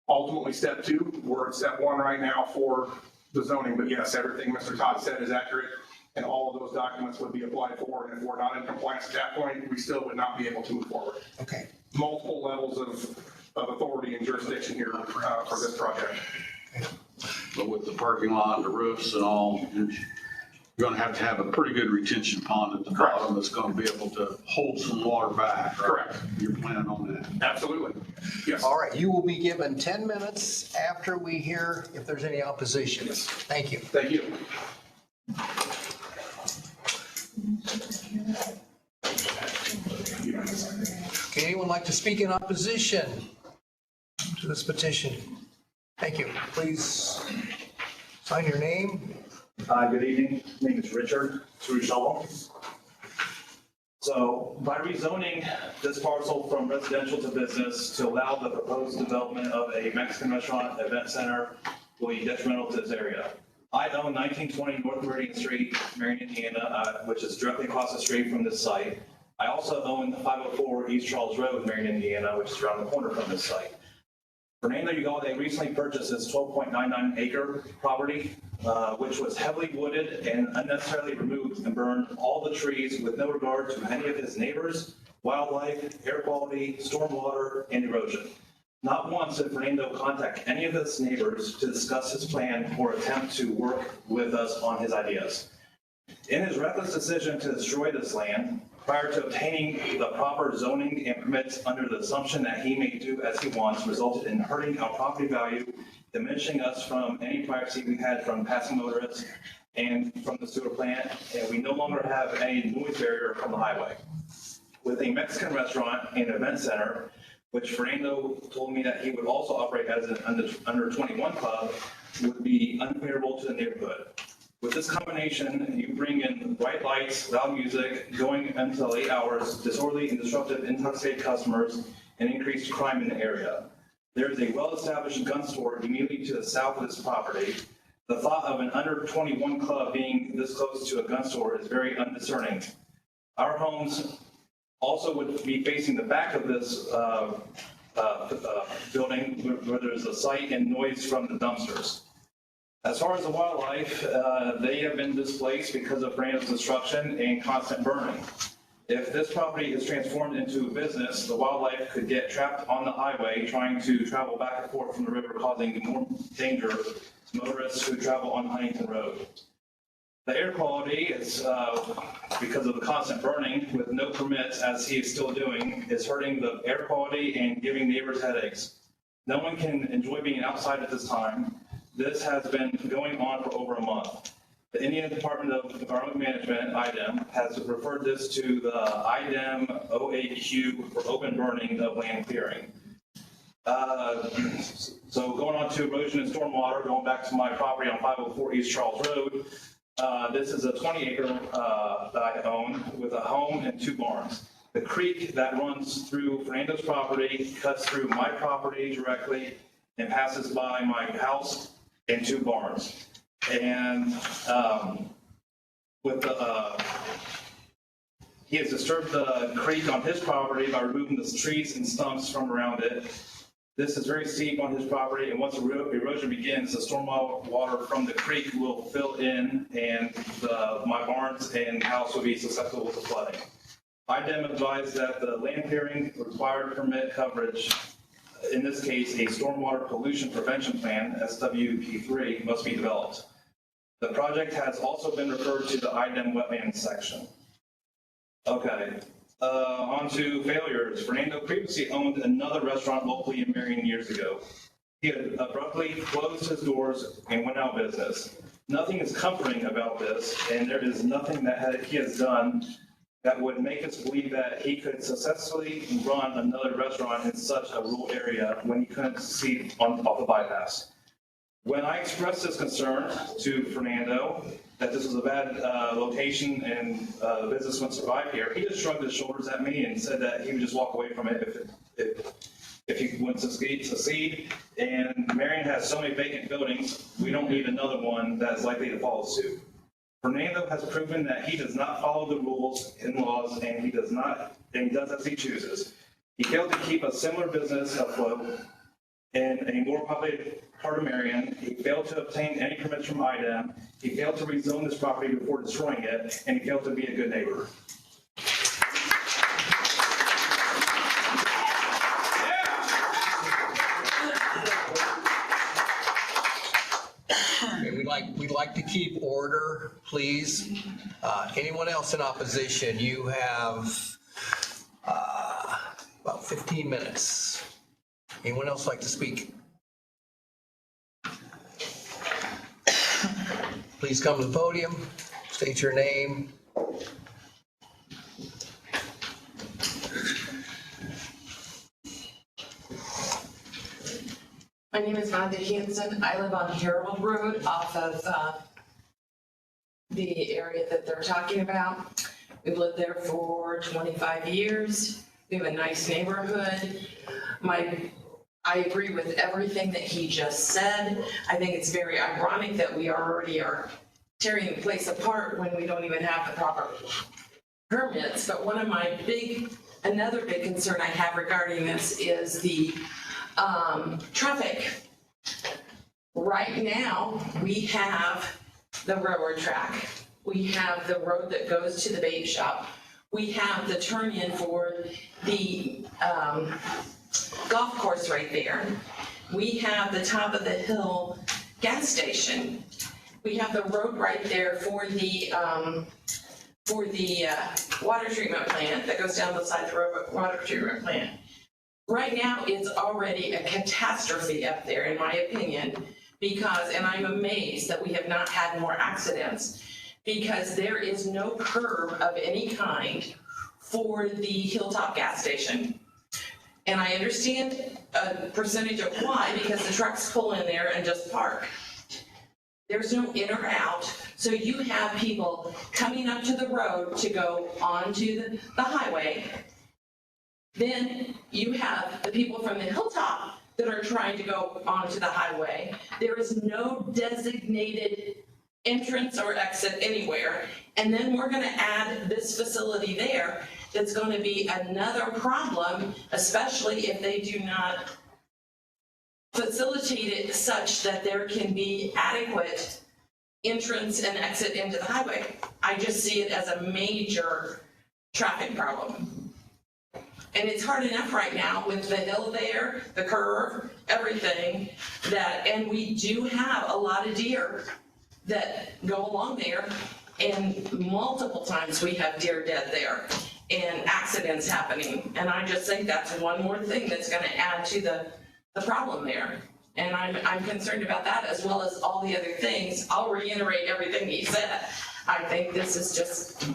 ultimately step 2. We're at step 1 right now for the zoning, but yes, everything Mr. Todd said is accurate and all of those documents would be applied for. And if we're not in compliance at that point, we still would not be able to move forward. Okay. Multiple levels of authority and jurisdiction here for this project. But with the parking lot and the roofs and all, you're going to have a pretty good retention pond at the bottom that's going to be able to hold some water back. Right? Correct. You're planning on that? Absolutely. Yes. All right, you will be given 10 minutes after we hear if there's any opposition. Yes. Thank you. Thank you. Okay, anyone like to speak in opposition to this petition? Thank you. Please sign your name. Good evening. My name is Richard Surushalva. So by rezoning this parcel from residential to business to allow the proposed development of a Mexican restaurant event center will be detrimental to this area. I own 1920 North Meridian Street, Marion, Indiana, which is directly across the street from this site. I also own 504 East Charles Road, Marion, Indiana, which is around the corner from this site. Fernando Ugalde recently purchased this 12.99 acre property, which was heavily wooded and unnecessarily removed and burned all the trees with no regard to any of his neighbors, wildlife, air quality, stormwater, and erosion. Not once did Fernando contact any of his neighbors to discuss his plan or attempt to work with us on his ideas. In his reckless decision to destroy this land, prior to obtaining the proper zoning and permits under the assumption that he may do as he wants, resulted in hurting our property value, diminishing us from any privacy we had from passing motorists and from the sewer plant, and we no longer have any noise barrier from the highway. With a Mexican restaurant and event center, which Fernando told me that he would also operate as an under 21 club, would be unfavorable to the neighborhood. With this combination, you bring in bright lights, loud music, going until late hours, disorderly and disruptive intoxicated customers, and increased crime in the area. There is a well-established gun store immediately to the south of this property. The thought of an under 21 club being this close to a gun store is very undiscerning. Our homes also would be facing the back of this building where there's a sight and noise from the dumpsters. As far as the wildlife, they have been displaced because of Fernando's destruction and constant burning. If this property is transformed into a business, the wildlife could get trapped on the highway trying to travel back and forth from the river, causing more danger to motorists who travel on Huntington Road. The air quality is, because of the constant burning with no permits, as he is still doing, is hurting the air quality and giving neighbors headaches. No one can enjoy being outside at this time. This has been going on for over a month. The Indiana Department of Environmental Management, IDEM, has referred this to the IDEM OAQ for open burning of land clearing. So going on to erosion and stormwater, going back to my property on 504 East Charles Road, this is a 20-acre that I own with a home and 2 barns. The creek that runs through Fernando's property cuts through my property directly and passes by my house and 2 barns. And with the, he has disturbed the creek on his property by removing the trees and stumps from around it. This is very steep on his property, and once erosion begins, the storm water from the creek will fill in, and my barns and house will be susceptible to flooding. IDEM advised that the land clearing required permit coverage, in this case, a stormwater pollution prevention plan, SWP3, must be developed. The project has also been referred to the IDEM wetlands section. Okay, on to failures. Fernando previously owned another restaurant locally in Marion years ago. He had abruptly closed his doors and went out of business. Nothing is comforting about this, and there is nothing that he has done that would make us believe that he could successfully run another restaurant in such a rural area when he couldn't see off the bypass. When I expressed this concern to Fernando, that this was a bad location and the business wouldn't survive here, he just shrugged his shoulders at me and said that he would just walk away from it if he wouldn't succeed. And Marion has so many vacant buildings, we don't need another one that's likely to follow suit. Fernando has proven that he does not follow the rules and laws, and he does as he chooses. He failed to keep a similar business afloat in a more populated part of Marion. He failed to obtain any permits from IDEM. He failed to rezone this property before destroying it, and he failed to be a good neighbor. We'd like to keep order, please. Anyone else in opposition? You have about 15 minutes. Anyone else like to speak? Please come to the podium, state your name. My name is Vonda Hansen. I live on Harold Road off of the area that they're talking about. We've lived there for 25 years. We have a nice neighborhood. I agree with everything that he just said. I think it's very ironic that we already are tearing the place apart when we don't even have the proper permits. But one of my another big concern I have regarding this is the traffic. Right now, we have the railroad track. We have the road that goes to the bait shop. We have the turn-in for the golf course right there. We have the top of the hill gas station. We have the road right there for the water treatment plant that goes down the side of the water treatment plant. Right now, it's already a catastrophe up there, in my opinion, because, and I'm amazed that we have not had more accidents, because there is no curb of any kind for the Hilltop gas station. And I understand a percentage of why, because the trucks pull in there and just park. There's no in or out, so you have people coming up to the road to go onto the highway. Then you have the people from the Hilltop that are trying to go onto the highway. There is no designated entrance or exit anywhere. And then we're gonna add this facility there that's gonna be another problem, especially if they do not facilitate it such that there can be adequate entrance and exit into the highway. I just see it as a major traffic problem. And it's hard enough right now with the hill there, the curve, everything, and we do have a lot of deer that go along there, and multiple times we have deer dead there and accidents happening. And I just think that's one more thing that's gonna add to the problem there. And I'm concerned about that, as well as all the other things. I'll reiterate everything he said. I think this is just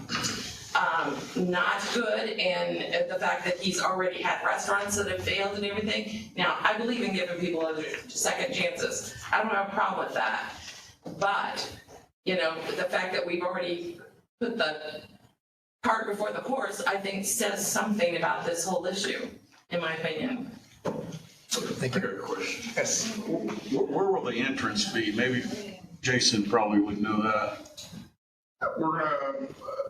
not good, and the fact that he's already had restaurants that have failed and everything. Now, I believe in giving people other second chances. I don't have a problem with that. But, you know, the fact that we've already put the cart before the horse, I think says something about this whole issue, in my opinion. Thank I you. got a question. Yes. Where will the entrance be? Maybe Jason probably would know that. We're gonna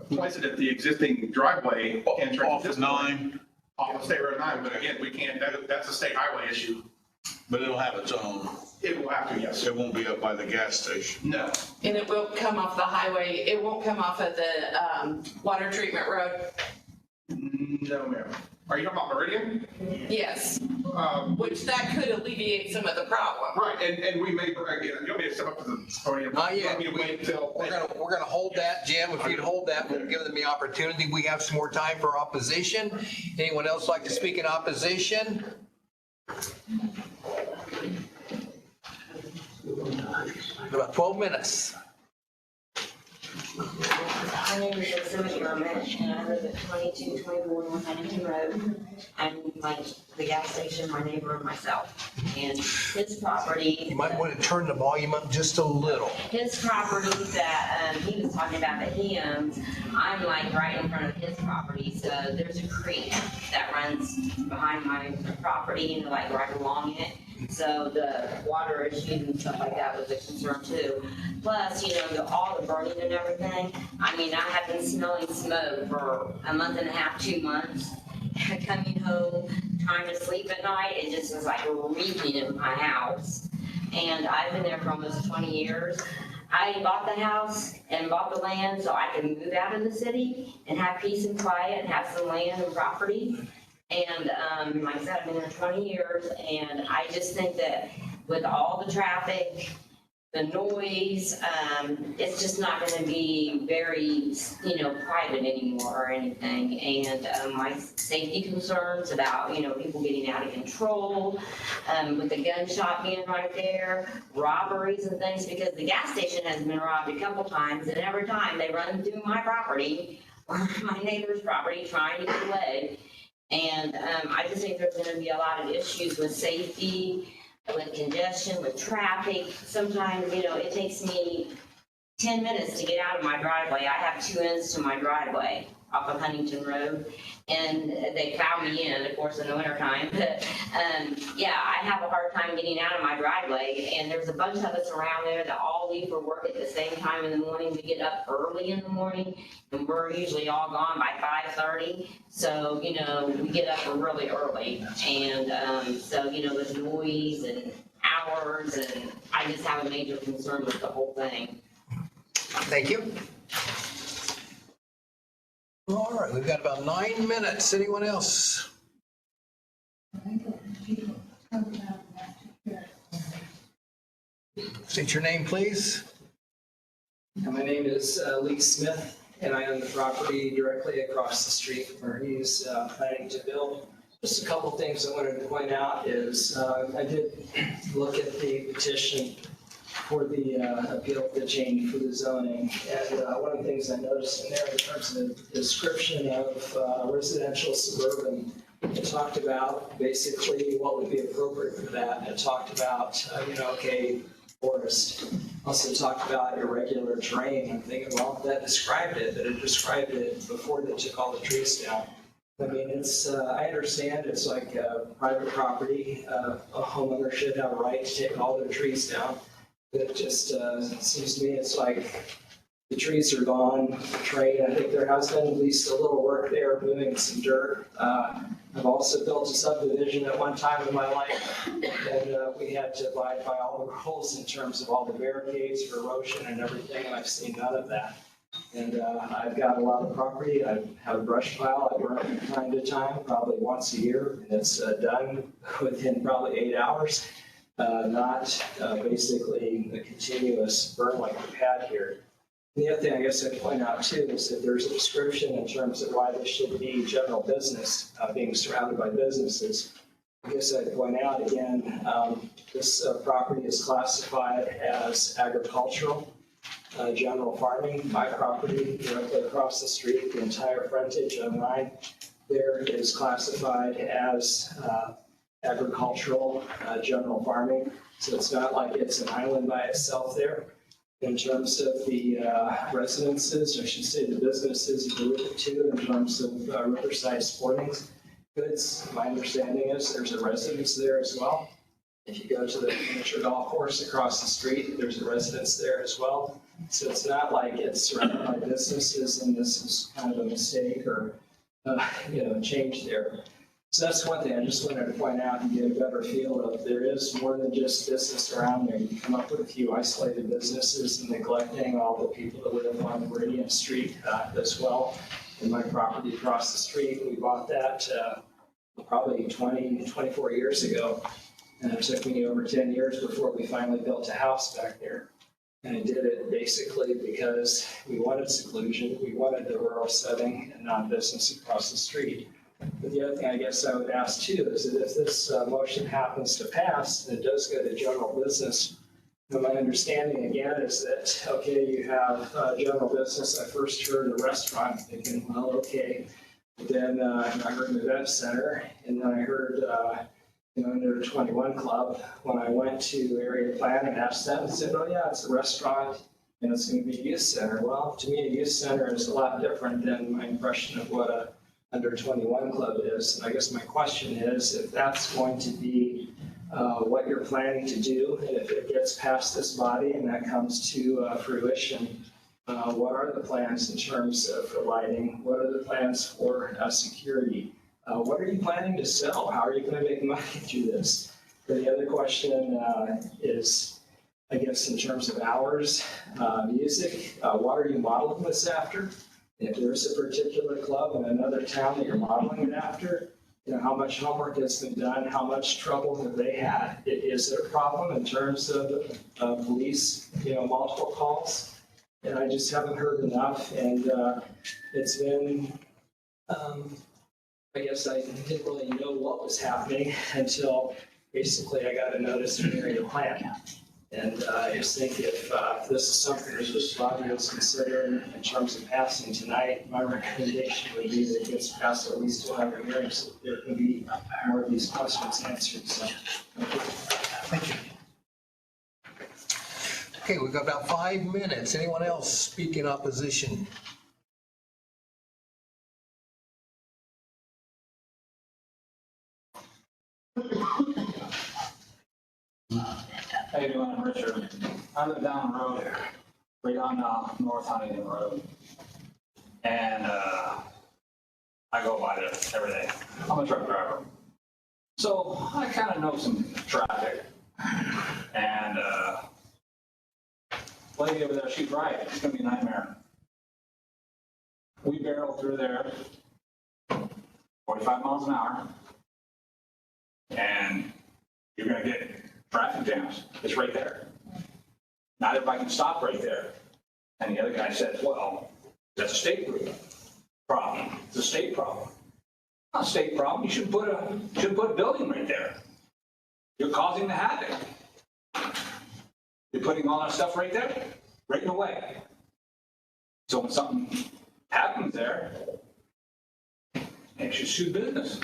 place it at the existing driveway entrance. Off of 9, Off of State Road 9, but again, we can't, that's a state highway issue. but it'll have its own. It will have to, yes. It won't be up by the gas station. No. And it won't come off the highway, it won't come off of the water treatment road? No, ma'am. Are you talking about Meridian? Yes, which that could alleviate some of the problem. Right, and we may, again, you want me to step up to the podium? Not yet. Want me to wait until? We're gonna hold that, Jim. If you'd hold that, we'll give them the opportunity. We have some more time for opposition. Anyone else like to speak in opposition? About 12 minutes. My name is Elizabeth Yerman, and I live at 2221 Huntington Road. I'm like the gas station, my neighbor and myself. And his property. You might want to turn the volume up just a little. His property that he was talking about that he owns, I'm like right in front of his property. So there's a creek that runs behind my property, you know, like right along it. So the water issues and stuff like that was a concern too. Plus, you know, all the burning and everything. I mean, I have been smelling smoke for a month and a half, 2 months. Coming home, trying to sleep at night, it just was like reeking in my house. And I've been there for almost 20 years. I bought the house and bought the land so I could move out of the city and have peace and quiet and have some land and property. And like I said, I've been there 20 years, and I just think that with all the traffic, the noise, it's just not going to be very, you know, private anymore or anything. And my safety concerns about, you know, people getting out of control, with the gun shop being right there, robberies and things, because the gas station has been robbed a couple times, and every time they run through my property or my neighbor's property trying to get away. And I just think there's going to be a lot of issues with safety, with congestion, with traffic. Sometimes, you know, it takes me 10 minutes to get out of my driveway. I have 2 ends to my driveway. off of Huntington Road. And they plow me in, of course, in the wintertime. But, yeah, I have a hard time getting out of my driveway. And there's a bunch of us around there that all leave for work at the same time in the morning. We get up early in the morning, and we're usually all gone by 5:30. So, you know, we get up really early. And so, you know, there's noise and hours, and I just have a major concern with the whole thing. Thank you. All right, we've got about 9 minutes. Anyone else? State your name, please. My name is Lee Smith, and I own the property directly across the street where he's planning to build. Just a couple things I wanted to point out is I did look at the petition for the appeal for the change for the zoning. And one of the things I noticed in there in terms of description of residential suburban, it talked about basically what would be appropriate for that. And it talked about, you know, okay, forest. Also talked about irregular terrain. I'm thinking, well, that described it, but it described it before they took all the trees down. I mean, it's, I understand it's like private property. A homeowner should have a right to take all their trees down. It just seems to me it's like the trees are gone, terrain. I think there has been at least a little work there, moving some dirt. I've also built a subdivision at one time in my life, and we had to abide by all the rules in terms of all the barricades for erosion and everything, and I've seen none of that. And I've got a lot of property. I have a brush pile. I burn it from time to time, probably once a year, and it's done within probably 8 hours. Not basically a continuous burn like we've had here. And the other thing I guess I'd point out too is that there's a description in terms of why this should be general business, being surrounded by businesses. I guess I'd point out again, this property is classified as agricultural, general farming. My property directly across the street, the entire frontage of mine, there is classified as agricultural, general farming. So it's not like it's an island by itself there. In terms of the residences, I should say the businesses you alluded to, in terms of Riverside Sporting Goods, my understanding is there's a residence there as well. If you go to the miniature golf course across the street, there's a residence there as well. So it's not like it's surrounded by businesses and this is kind of a mistake or change there. So that's one thing I just wanted to point out and get a better feel of. There is more than just business around there. You come up with a few isolated businesses and neglecting all the people that live on Meridian Street as well. In my property across the street, we bought that probably 24 years ago. And it took me over 10 years before we finally built a house back there. And I did it basically because we wanted seclusion, we wanted the rural setting and not business across the street. But the other thing I guess I would ask too is that if this motion happens to pass and it does go to general business, my understanding again is that, okay, you have general business. I first heard a restaurant thinking, well, okay. But then I heard an event center, and then I heard under 21 club. When I went to area plan and asked them, they said, oh yeah, it's a restaurant and it's going to be a youth center. Well, to me, a youth center is a lot different than my impression of what a under 21 club is. And I guess my question is, if that's going to be what you're planning to do, and if it gets past this body and that comes to fruition, what are the plans in terms of lighting? What are the plans for security? What are you planning to sell? How are you going to make money through this? And the other question is, I guess, in terms of hours, music, what are you modeling this after? If there's a particular club in another town that you're modeling it after, how much homework has been done? How much trouble have they had? Is there a problem in terms of police, multiple calls? And I just haven't heard enough. And it's been, I guess I didn't really know what was happening until basically I got a notice from the area plan. And I just think if this is something that this body is considering in terms of passing tonight, my recommendation would be that it gets passed at least 200 hearings so there can be more of these questions answered. So, Thank you. Okay, we've got about 5 minutes. Anyone else speak in opposition? How you doing? I'm Richard. I live down the road, right on North Huntington Road. And I go by there every day. I'm a truck driver. So I kind of know some traffic. And lady over there, she's right. It's going to be a nightmare. We barrel through there 45 miles an hour. And you're going to get traffic jams. It's right there. Not everybody can stop right there. And the other guy says, well, that's a state problem. It's a state problem. Not a state problem. You should put a building right there. You're causing the havoc. You're putting all that stuff right there, right in the way. So when something happens there, it should sue business.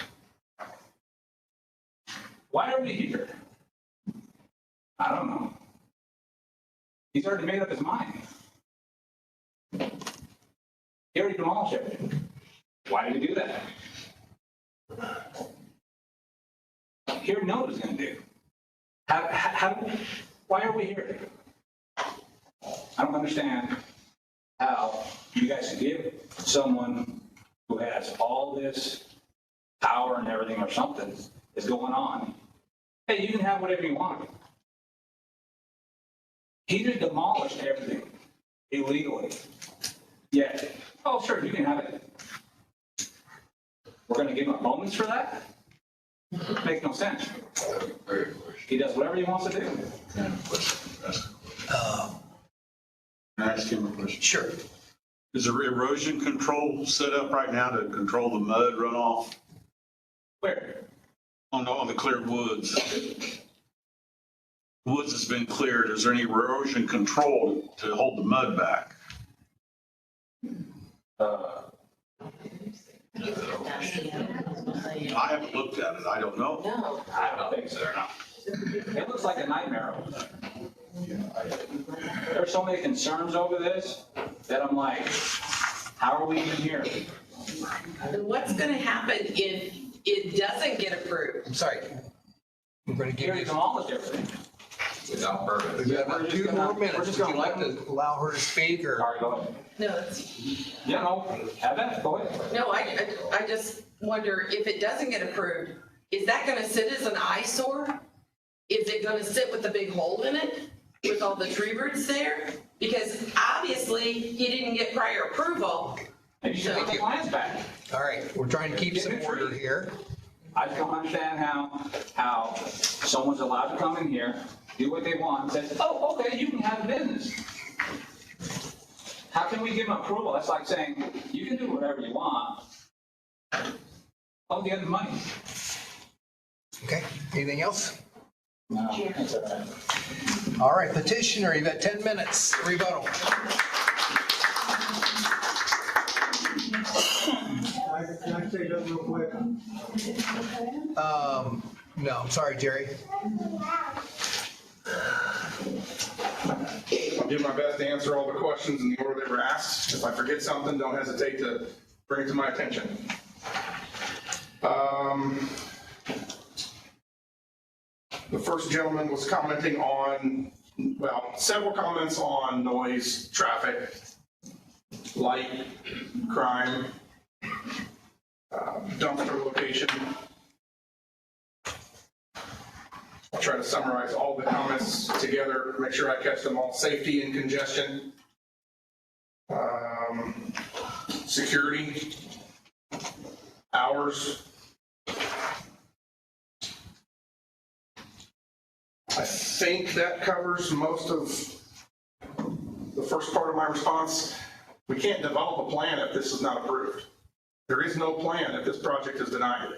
Why are we here? I don't know. He's already made up his mind. He already demolished everything. Why did he do that? He already knows what he's going to do. Why are we here? I don't understand how you guys can give someone who has all this power and everything or something is going on. Hey, you can have whatever you want. He just demolished everything illegally. Yeah. Oh, sure, you can have it. We're going to give him a bonus for that? Makes no sense. He does whatever he wants to do. Can I ask him a question? Sure. Is there erosion control set up right now to control the mud runoff? Where? On the cleared woods. Woods has been cleared. Is there any erosion control to hold the mud back? I haven't looked at it. I don't know. No. I don't think so. It looks like a nightmare. There's so many concerns over this that I'm like, how are we even here? And what's going to happen if it doesn't get approved? I'm sorry. We're going to He give already you, demolished everything. without permit. We've got about 2 more minutes. We're just Would gonna you like let to allow her to speak or? Sorry, go ahead. No, it's, Yeah, no, have that, go ahead. no, I just wonder if it doesn't get approved, is that going to sit as an eyesore? Is it going to sit with a big hole in it with all the tree roots there? Because obviously he didn't get prior approval. Maybe you should put the plans back. All right, we're trying to keep some order here. I just don't understand how someone's allowed to come in here, do what they want, and says, oh, okay, you can have business. How can we give them approval? That's like saying, you can do whatever you want. Oh, the other money. Okay, anything else? No, that's all right. All right, petitioner, you've got 10 minutes, rebuttal. Can I say that real quick? No, I'm sorry, Jerry. I'll do my best to answer all the questions in the order they were asked. If I forget something, don't hesitate to bring it to my attention. The first gentleman was commenting on, well, several comments on noise, traffic, light, crime, dumpster location. I'll try to summarize all the comments together, make sure I catch them all. Safety and congestion, security, hours. I think that covers most of the first part of my response. We can't develop a plan if this is not approved. There is no plan if this project is denied.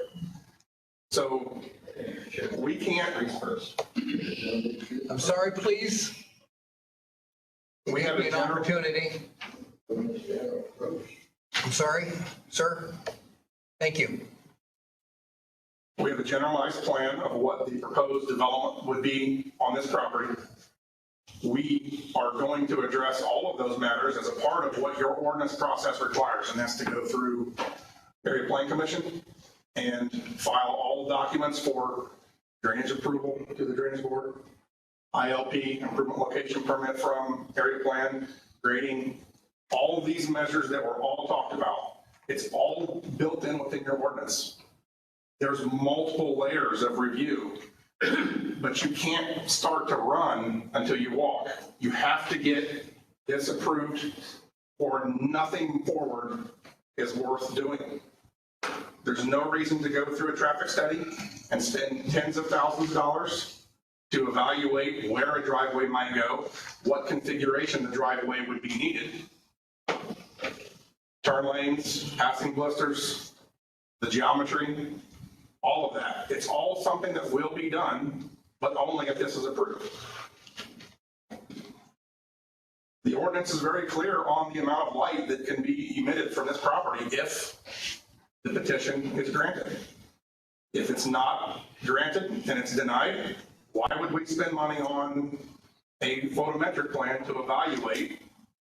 So we can't. I'm sorry, please. We have an opportunity. I'm sorry, sir. Thank you. We have a generalized plan of what the proposed development would be on this property. We are going to address all of those matters as a part of what your ordinance process requires, and that's to go through Area Plan Commission and file all the documents for drainage approval to the Drainage Board, ILP, improvement location permit from area plan, grading, all of these measures that were all talked about. It's all built in within your ordinance. There's multiple layers of review, but you can't start to run until you walk. You have to get this approved, or nothing forward is worth doing. There's no reason to go through a traffic study and spend tens of thousands of dollars to evaluate where a driveway might go, what configuration the driveway would be needed. Turn lanes, passing blisters, the geometry, all of that. It's all something that will be done, but only if this is approved. The ordinance is very clear on the amount of light that can be emitted from this property if the petition is granted. If it's not granted and it's denied, why would we spend money on a photometric plan to evaluate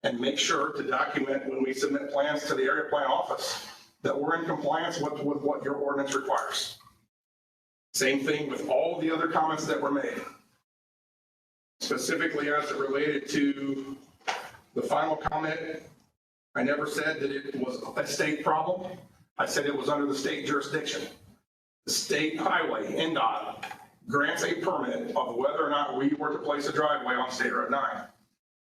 and make sure to document when we submit plans to the area plan office that we're in compliance with what your ordinance requires? Same thing with all the other comments that were made. Specifically as it related to the final comment, I never said that it was a state problem. I said it was under the state jurisdiction. The state highway, NDOT, grants a permit of whether or not we were to place a driveway on State Road 9.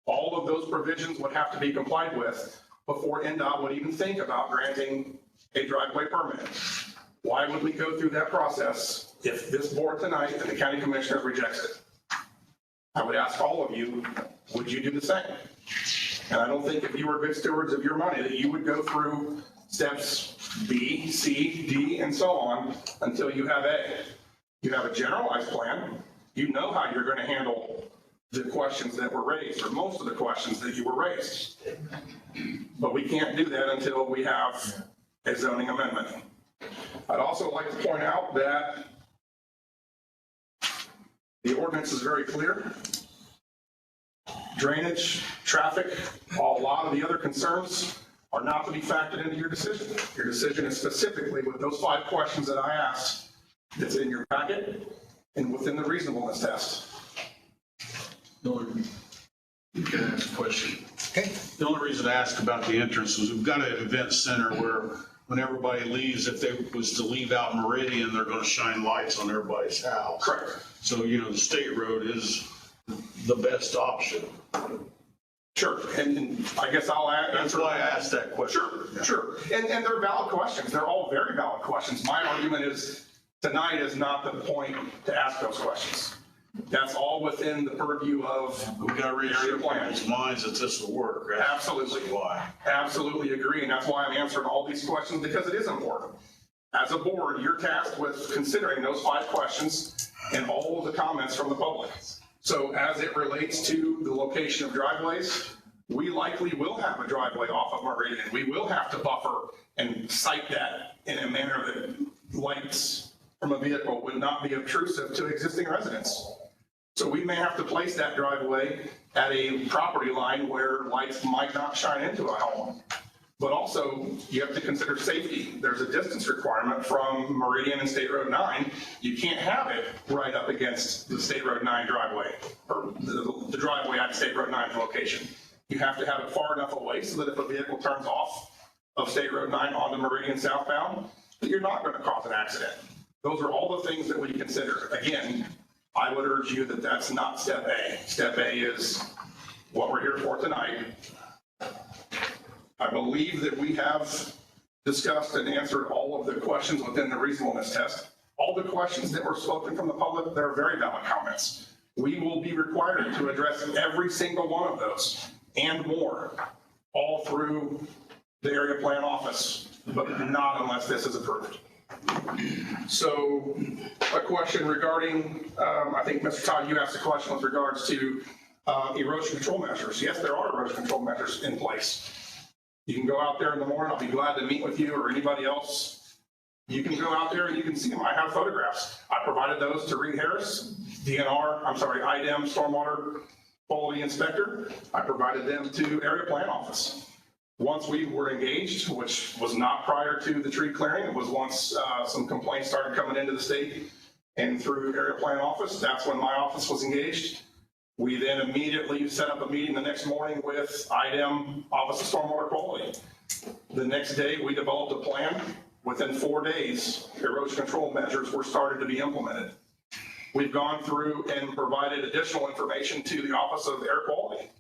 All of those provisions would have to be complied with before NDOT would even think about granting a driveway permit. Why would we go through that process if this board tonight and the county commissioners rejects it? I would ask all of you, would you do the same? And I don't think if you were good stewards of your money that you would go through steps B, C, D, and so on until you have A. You have a generalized plan. You know how you're going to handle the questions that were raised, or most of the questions that you were raised. But we can't do that until we have a zoning amendment. I'd also like to point out that the ordinance is very clear. Drainage, traffic, a lot of the other concerns are not to be factored into your decision. Your decision is specifically with those 5 questions that I asked that's in your packet and within the reasonableness test. You can ask a question. Okay. The only reason I asked about the entrance was we've got an event center where when everybody leaves, if they was to leave out Meridian, they're going to shine lights on everybody's house. Correct. So, the state road is the best option. Sure, and I guess I'll answer. That's why I asked that question. Sure. And they're valid questions. They're all very valid questions. My argument is tonight is not the point to ask those questions. That's all within the purview of We've got to reassure people's minds that this will work. Right? Absolutely. Why? Absolutely agree, and that's why I'm answering all these questions, because it is important. As a board, you're tasked with considering those 5 questions and all of the comments from the public. So as it relates to the location of driveways, we likely will have a driveway off of Meridian. We will have to buffer and site that in a manner that lights from a vehicle would not be obtrusive to existing residents. So we may have to place that driveway at a property line where lights might not shine into a home. But also, you have to consider safety. There's a distance requirement from Meridian and State Road 9. You can't have it right up against the State Road 9 driveway, or the driveway at State Road 9's location. You have to have it far enough away so that if a vehicle turns off of State Road 9 onto Meridian southbound, that you're not going to cause an accident. Those are all the things that we consider. Again, I would urge you that that's not step A. Step A is what we're here for tonight. I believe that we have discussed and answered all of the questions within the reasonableness test. All the questions that were spoken from the public, they're very valid comments. We will be required to address every single one of those and more, all through the area plan office, but not unless this is approved. So a question regarding, I think Mr. Todd, you asked a question with regards to erosion control measures. Yes, there are erosion control measures in place. You can go out there in the morning. I'll be glad to meet with you or anybody else. You can go out there and you can see them. I have photographs. I provided those to Reed Harris, IDEM Stormwater Quality Inspector. I provided them to Area Plan Office. Once we were engaged, which was not prior to the tree clearing, it was once some complaints started coming into the state and through Area Plan Office, that's when my office was engaged. We then immediately set up a meeting the next morning with IDEM, Office of Stormwater Quality. The next day, we developed a plan. Within 4 days, erosion control measures were started to be implemented. We've gone through and provided additional information to the Office of Air Quality.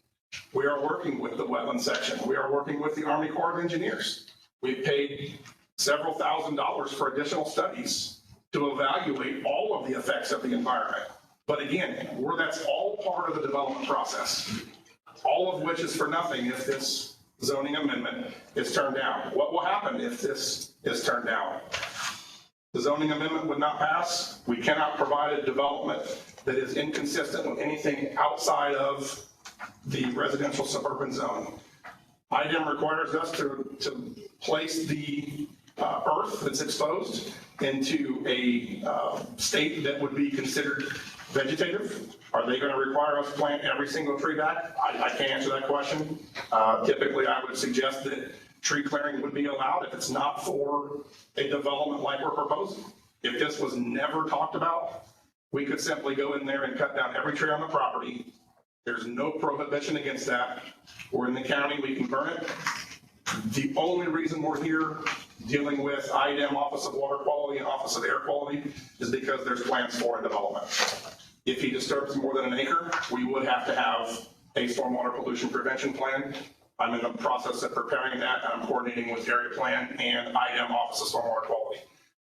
We are working with the wetland section. We are working with the Army Corps of Engineers. We've paid several $1,000s for additional studies to evaluate all of the effects of the environment. But again, that's all part of the development process, all of which is for nothing if this zoning amendment is turned down. What will happen if this is turned down? The zoning amendment would not pass. We cannot provide a development that is inconsistent with anything outside of the residential suburban zone. IDEM requires us to place the earth that's exposed into a state that would be considered vegetative. Are they going to require us to plant every single tree back? I can't answer that question. Typically, I would suggest that tree clearing would be allowed if it's not for a development like we're proposing. If this was never talked about, we could simply go in there and cut down every tree on the property. There's no prohibition against that. We're in the county, we can burn it. The only reason we're here dealing with IDEM, Office of Water Quality, and Office of Air Quality is because there's plans for a development. If he disturbs more than an acre, we would have to have a stormwater pollution prevention plan. I'm in the process of preparing that, and I'm coordinating with Area Plan and IDEM, Office of Stormwater Quality.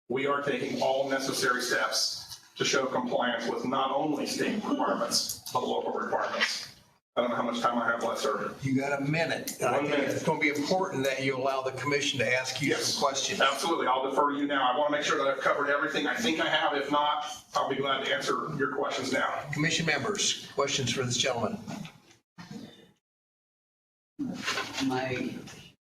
We are taking all necessary steps to show compliance with not only state requirements, but local requirements. I don't know how much time I have left, sir. You got a minute. I think it's going to be important that you allow the commission to ask you some questions. Absolutely. I'll defer to you now. I want to make sure that I've covered everything I think I have. If not, I'll be glad to answer your questions now. Commission members, questions for this gentleman?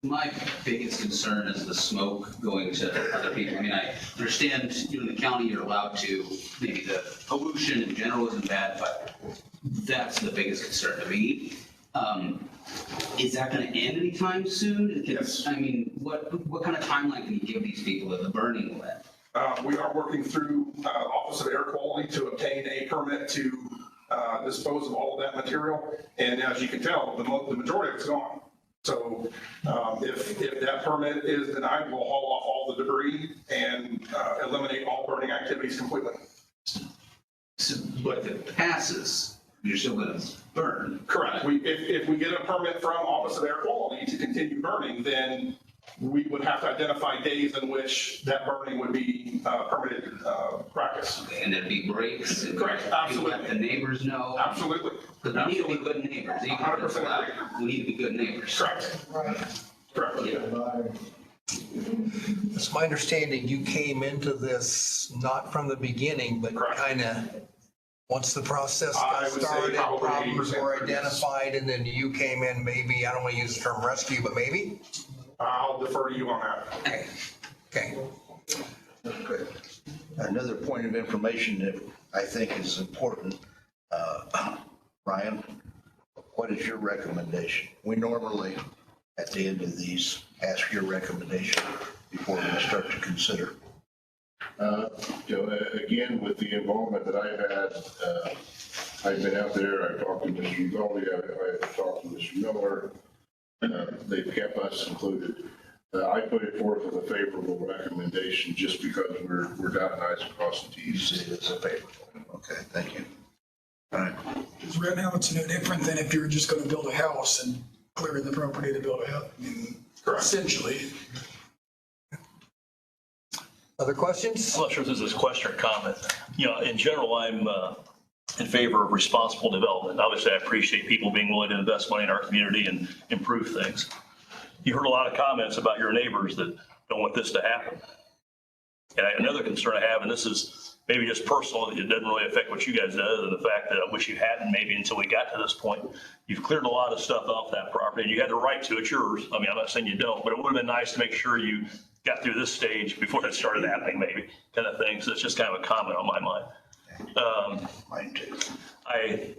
My biggest concern is the smoke going to other people. I mean, I understand in the county you're allowed to, maybe the pollution in general isn't bad, but that's the biggest concern to me. Is that going to end anytime soon? Yes. I mean, what kind of timeline can you give these people that the burning will end? We are working through Office of Air Quality to obtain a permit to dispose of all of that material. And as you can tell, the majority of it's gone. So if that permit is denied, we'll haul off all the debris and eliminate all burning activities completely. So, but if it passes, you're still going to burn. Correct. If we get a permit from Office of Air Quality to continue burning, then we would have to identify days in which that burning would be permitted practice. Okay, and there'd be breaks. And correct. Absolutely. Let the neighbors know. Absolutely. Because we need to be good neighbors. 100% agree. We need to be good neighbors. Correct. Correct. Yeah. It's my understanding you came into this not from the beginning, but kind of once the process got started, problems were identified, and then you came in maybe, I don't want to use the term rescue, but maybe? I'll defer to you on that. Okay. Okay. Another point of information that I think is important, Ryan, what is your recommendation? We normally, at the end of these, ask your recommendation before we start to consider. Again, with the involvement that I've had, I've been out there, I've talked to Mr. Ugaldi, I've talked to Mr. Miller. They've kept us included. I put it forth as a favorable recommendation just because we're dotting i's across the t's. See it as a favorable. Okay, thank you. All right. Because right now it's no different than if you're just going to build a house and clearing the property to build a house. I mean, essentially. Other questions? I'm not sure if this is a question or comment. You know, in general, I'm in favor of responsible development. Obviously, I appreciate people being willing to invest money in our community and improve things. You heard a lot of comments about your neighbors that don't want this to happen. And another concern I have, and this is maybe just personal, it doesn't really affect what you guys do, other than the fact that I wish you hadn't maybe until we got to this point. You've cleared a lot of stuff off that property, and you had the right to, it's yours. I mean, I'm not saying you don't, but it would have been nice to make sure you got through this stage before it started happening, maybe, kind of thing. So it's just kind of a comment on my mind. Mine too. I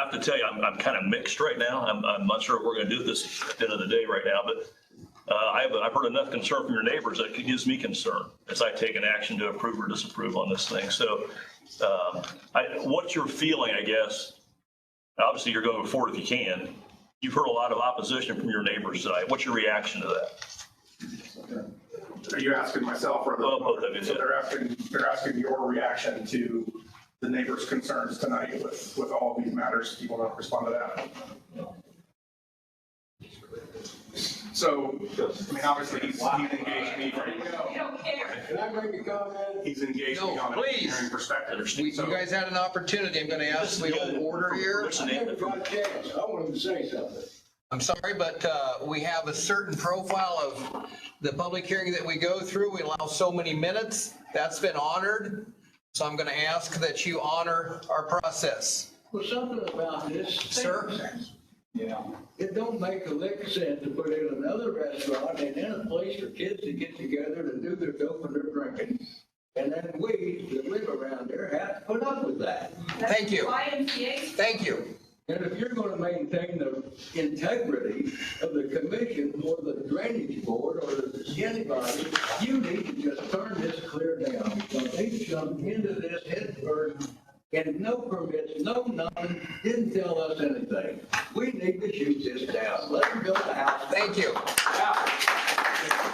have to tell you, I'm kind of mixed right now. I'm not sure what we're going to do with this at the end of the day right now, but I've heard enough concern from your neighbors that it gives me concern as I take an action to approve or disapprove on this thing. So what's your feeling, I guess, Obviously, you're going forward if you can. You've heard a lot of opposition from your neighbors tonight. What's your reaction to that? Are you asking myself or the? Well, both of you. So they're asking your reaction to the neighbors' concerns tonight with all of these matters. Do you want to respond to that? So, I mean, obviously, he's engaged me. You don't care. Can I make a comment? He's engaged me No, on an please. engineering perspective. You So- guys had an opportunity. I'm going to ask we hold order here. I never got a chance. I wanted to say something. I'm sorry, but we have a certain profile of the public hearing that we go through. We allow so many minutes. That's been honored. So I'm going to ask that you honor our process. Well, something about this. Sir? Yeah. It don't make a lick of sense to put in another restaurant and then a place for kids to get together to do their dope and their drinking. And then we that live around there have to put up with that. Thank you. YMCA. Thank you. And if you're gonna maintain the integrity of the commission or the drainage board or anybody, you need to just turn this clear down. Because they jumped into this head first and no permits, no nothing, didn't tell us anything. We need to shoot this down. Let them build a house. Thank you.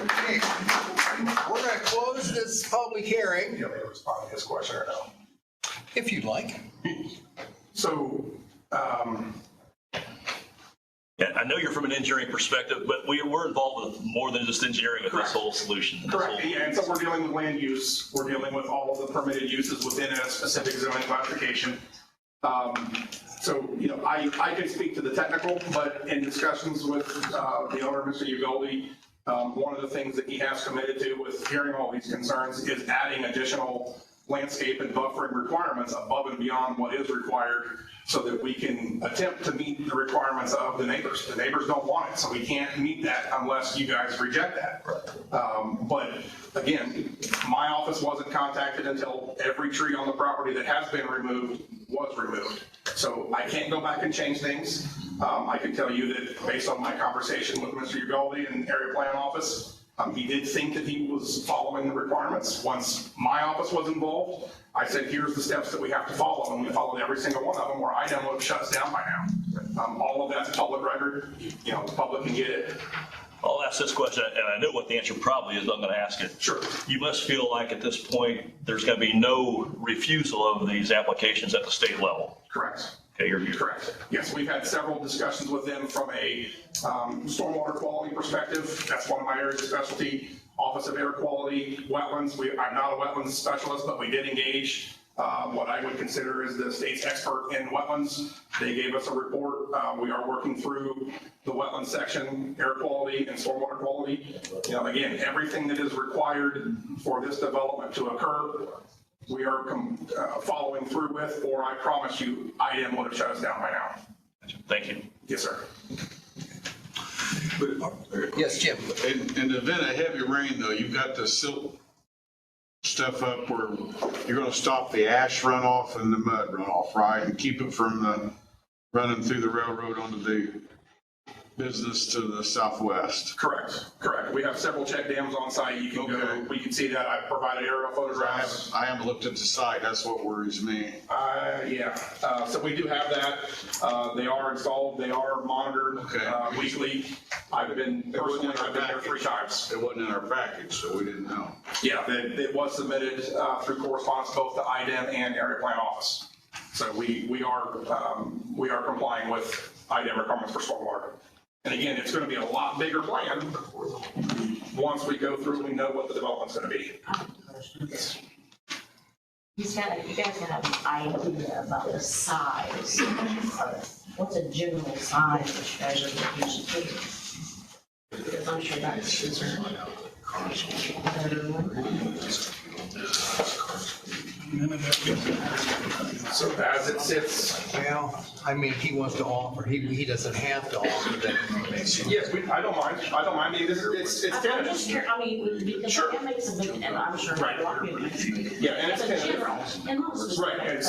Okay. We're going to close this public hearing. You want me to respond to his question or no? If you'd like. So, Yeah, I know you're from an engineering perspective, but we're involved with more than just engineering with this whole solution. this correct, whole- yeah, and so we're dealing with land use, we're dealing with all of the permitted uses within a specific zoning classification. So, you know, I can speak to the technical, but in discussions with the owner, Mr. Ugaldi, one of the things that he has committed to with hearing all these concerns is adding additional landscape and buffering requirements above and beyond what is required so that we can attempt to meet the requirements of the neighbors. The neighbors don't want it, so we can't meet that unless you guys reject that. But again, my office wasn't contacted until every tree on the property that has been removed was removed. So I can't go back and change things. I can tell you that based on my conversation with Mr. Ugaldi in Area Plan Office, he did think that he was following the requirements. Once my office was involved, I said, here's the steps that we have to follow, and we followed every single one of them, where IDEM shuts down by now. All of that's public record, you know, the public can get it. I'll ask this question, and I know what the answer probably is, but I'm going to ask it. Sure. You must feel like at this point, there's going to be no refusal of these applications at the state level. Correct. Okay, you're correct. Yes, we've had several discussions with them from a stormwater quality perspective. That's one of my areas of specialty. Office of Air Quality, wetlands. I'm not a wetlands specialist, but we did engage what I would consider is the state's expert in wetlands. They gave us a report. We are working through the wetland section, air quality and stormwater quality. You know, again, everything that is required for this development to occur, we are following through with, or I promise you, IDEM would have shut us down by now. Thank you. Yes, sir. Yes, Jim. In the event of heavy rain, though, you've got the silt stuff up where you're gonna stop the ash runoff and the mud runoff, right? And keep it from running through the railroad onto the business to the southwest. Correct. We have several check dams on site. You can go, we can see that. I've provided aerial photographs. I haven't looked at the site. That's what worries me. Yeah. So we do have that. They are installed. They are monitored weekly. I've been there 3 times. It wasn't in our package, so we didn't know. Yeah, it was submitted through correspondence both to IDEM and Area Plan Office. So we are complying with IDEM requirements for stormwater. And again, it's going to be a lot bigger plan once we go through and we know what the development's going to be. You guys gotta have an idea about the size of it. What's a general size that you guys are looking to do? Because I'm sure that's concerned. So as it sits. Well, I mean, he wants to offer, he doesn't have to offer that information. Yes, I don't mind. I mean, it's I'm tentative. just curious, I mean, because that makes a big, and I'm sure a lot of people. Yeah, and it's But tentative. general, and most Right, and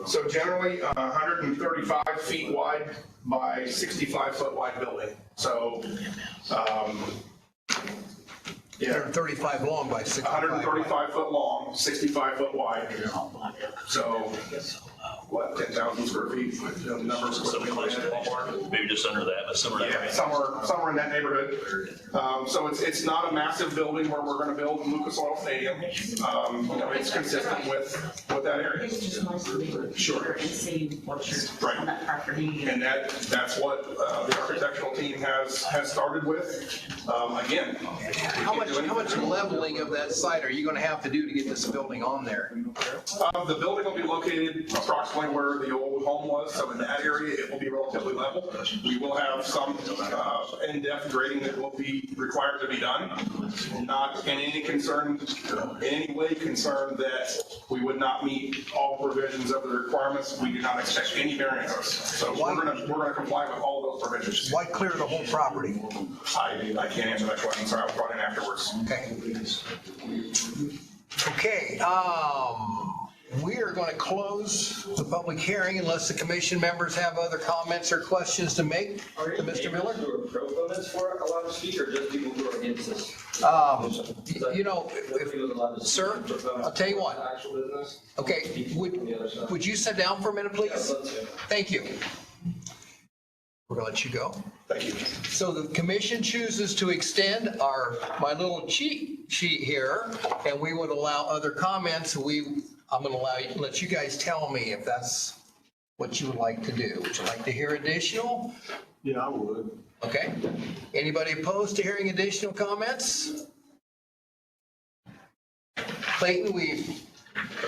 so generally 135 feet wide by 65 foot wide building. So, yeah. 135 long by 65. 135 foot long, 65 foot wide. So, what, 10,000 square feet, the number of square feet. Maybe just under that, but somewhere in that Yeah, range. somewhere in that neighborhood. So it's not a massive building where we're gonna build Lucas Oil Stadium. It's consistent with that area. It's just nice to be able to Sure. and see what you're Right. on that property. And that's what the architectural team has started with. Again. How much leveling of that site are you gonna have to do to get this building on there? The building will be located approximately where the old home was, so in that area, it will be relatively level. We will have some in-depth grading that will be required to be done. Not in any way concerned that we would not meet all provisions of the requirements. We do not expect any variances. So we're gonna comply with all those provisions. Why clear the whole property? I can't answer that question, sorry, I was brought in afterwards. Okay, we are going to close the public hearing unless the commission members have other comments or questions to make to Mr. Miller. Who are proponents for allowed to speak, or just people who are against this? Sir, I'll tell you what. Okay, would you sit down for a minute, please? Thank you. We're gonna let you go. Thank you. So the commission chooses to extend my little cheat sheet here, and we would allow other comments. I'm gonna let you guys tell me if that's what you would like to do. Would you like to hear additional? Yeah, I would. Okay. Anybody opposed to hearing additional comments? Clayton,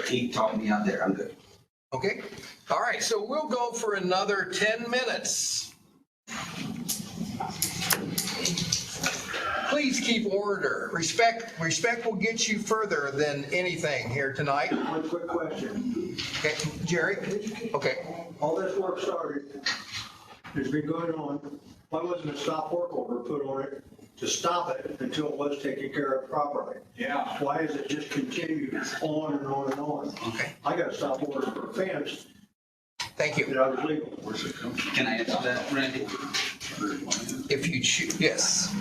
He talked me out there, I'm good. Okay. All right, so we'll go for another 10 minutes. Please keep order. Respect will get you further than anything here tonight. One quick question. Okay, Jerry? Okay. All this work started, has been going on. Why wasn't a stop work order put on it to stop it until it was taken care of properly? Yeah. Why is it just continued on and on and on? Okay. I got a stop order for a fence. Thank you. That I was legal. Can I answer that, Randy? If you choose, yes.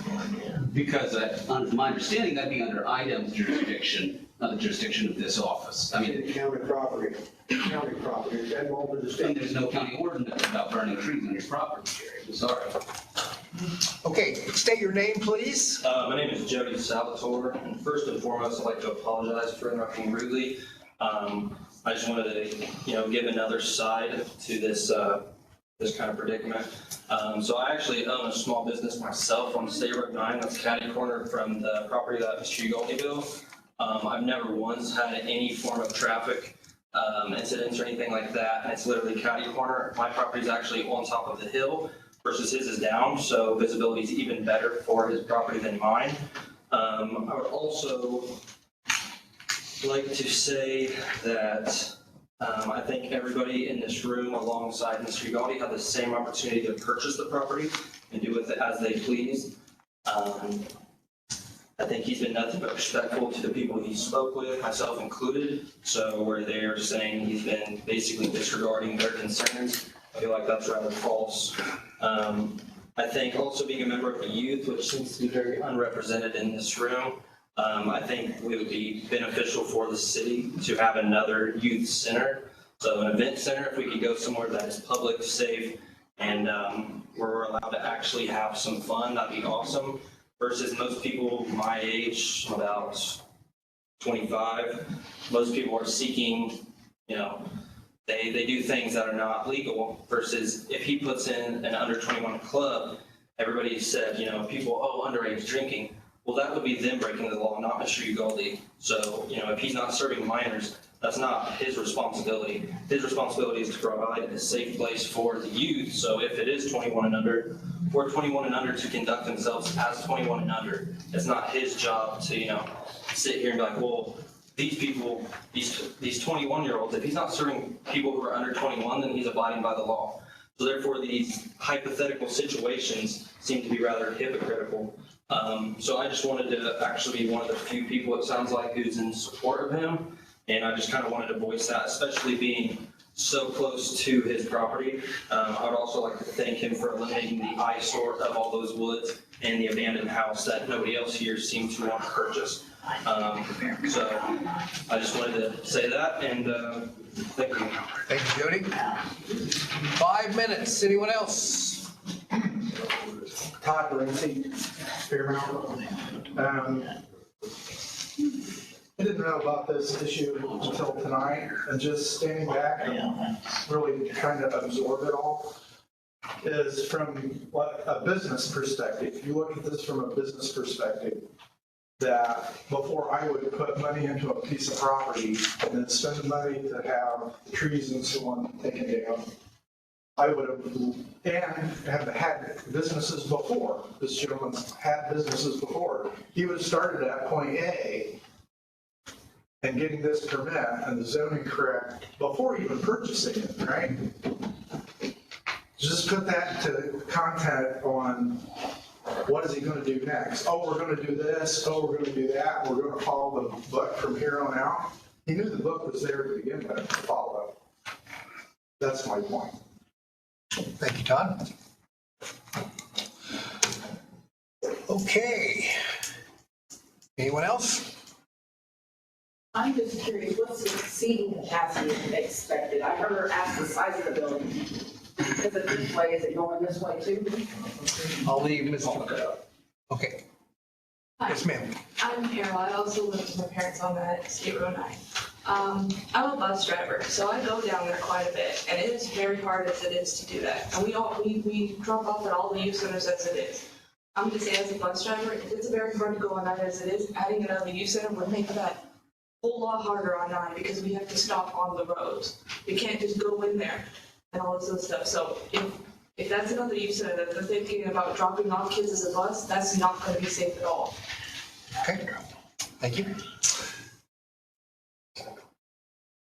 Because under my understanding, that'd be under IDEM's jurisdiction, not the jurisdiction of this office. I mean, County property, that won't be the state. there's no county ordinance about burning trees on your property, Jerry. I'm sorry. Okay, state your name, please. My name is Jody Salvatore, and first and foremost, I'd like to apologize for interrupting rudely. I just wanted to, give another side to this kind of predicament. So I actually own a small business myself on State Road 9, that's catty corner from the property that Mr. Ugaldi built. I've never once had any form of traffic incidents or anything like that, and it's literally catty corner. My property is actually on top of the hill versus his is down, so visibility is even better for his property than mine. I would also like to say that I think everybody in this room alongside Mr. Ugaldi had the same opportunity to purchase the property and do with it as they please. I think he's been nothing but respectful to the people he spoke with, myself included. So where they're saying he's been basically disregarding their concerns, I feel like that's rather false. I think also being a member of the youth, which seems to be very unrepresented in this room, I think it would be beneficial for the city to have another youth center. So an event center, if we could go somewhere that is public, safe, and where we're allowed to actually have some fun, that'd be awesome. Versus most people my age, about 25, most people are seeking, they do things that are not legal. Versus if he puts in an under 21 club, everybody said, people, underage drinking. Well, that would be them breaking the law, not Mr. Ugaldi. So, if he's not serving minors, that's not his responsibility. His responsibility is to provide a safe place for the youth. So if it is 21 and under, for 21 and under to conduct themselves as 21 and under, it's not his job to, sit here and be like, well, these people, these 21-year-olds, if he's not serving people who are under 21, then he's abiding by the law. So therefore, these hypothetical situations seem to be rather hypocritical. So I just wanted to actually be one of the few people, it sounds like, who's in support of him. And I just kind of wanted to voice that, especially being so close to his property. I would also like to thank him for eliminating the eyesore of all those woods and the abandoned house that nobody else here seems to want to purchase. So I just wanted to say that, and thank you. Thank you, Jody. 5 minutes. Anyone else? Todd Lindsay, Fairmount. I didn't know about this issue until tonight, and just standing back and really trying to absorb it all is from what a business perspective. You look at this from a business perspective, that before I would put money into a piece of property and then spend the money to have the trees and so on taken down, I would have had businesses before. This gentleman's had businesses before. He would have started at point A and getting this permit and the zoning correct before even purchasing it, right? Just put that to content on what is he going to do next? Oh, we're going to do this. Oh, we're going to do that. We're going to follow the book from here on out. He knew the book was there to begin with to follow. That's my point. Thank you, Todd. Okay. Anyone else? I'm just curious, what's the seating capacity expected? I heard her ask the size of the building. Is it this way? Is it going this way too? I'll leave Mr. Okay. Yes, ma'am. I'm Carol. I also live with my parents on that State Road 9. I'm a bus driver, so I go down there quite a bit, and it is very hard as it is to do that. And we drop off at all the youth centers as it is. I'm just saying, as a bus driver, it's very hard to go on that as it is. Adding another youth center would make that a whole lot harder on 9 because we have to stop on the roads. We can't just go in there and all this other stuff. So if that's another youth center that they're thinking about dropping off kids as a bus, that's not going to be safe at all. Okay. Thank you.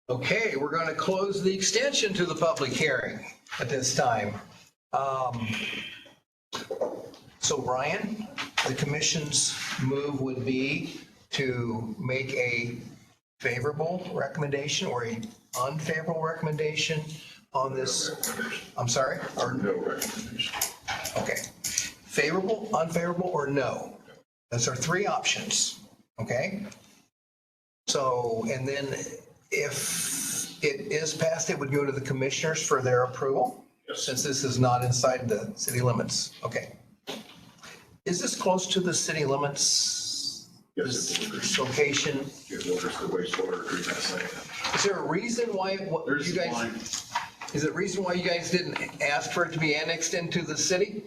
Okay, we're going to close the extension to the public hearing at this time. So Brian, the commission's move would be to make a favorable recommendation or a unfavorable recommendation on this. I'm sorry? Or no recommendation. Okay. Favorable, unfavorable, or no? Those are 3 options, okay? So, and then if it is passed, it would go to the commissioners for their approval? Yes. Since this is not inside the city limits, okay. Is this close to the city limits? Yes, it This location? It borders the wastewater treatment plant. Is there a reason why There's you the guys, line. is there a reason why you guys didn't ask for it to be annexed into the city?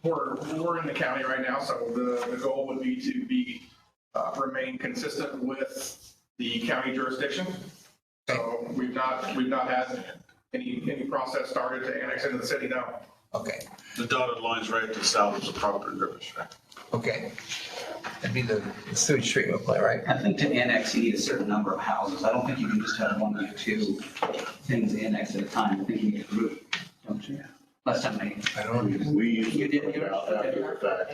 We're in the county right now, so the goal would be to remain consistent with the county jurisdiction. So we've not had any process started to annex into the city, no. Okay. The dotted line's right to the south of the property river, right? Okay. That'd be the sewage treatment plant, right? I think to annex, you need a certain number of houses. I don't think you can just have 1 or 2 things annexed at a time. I think you need a group, don't you? Last time I don't know. We usually You did work it out after the fact.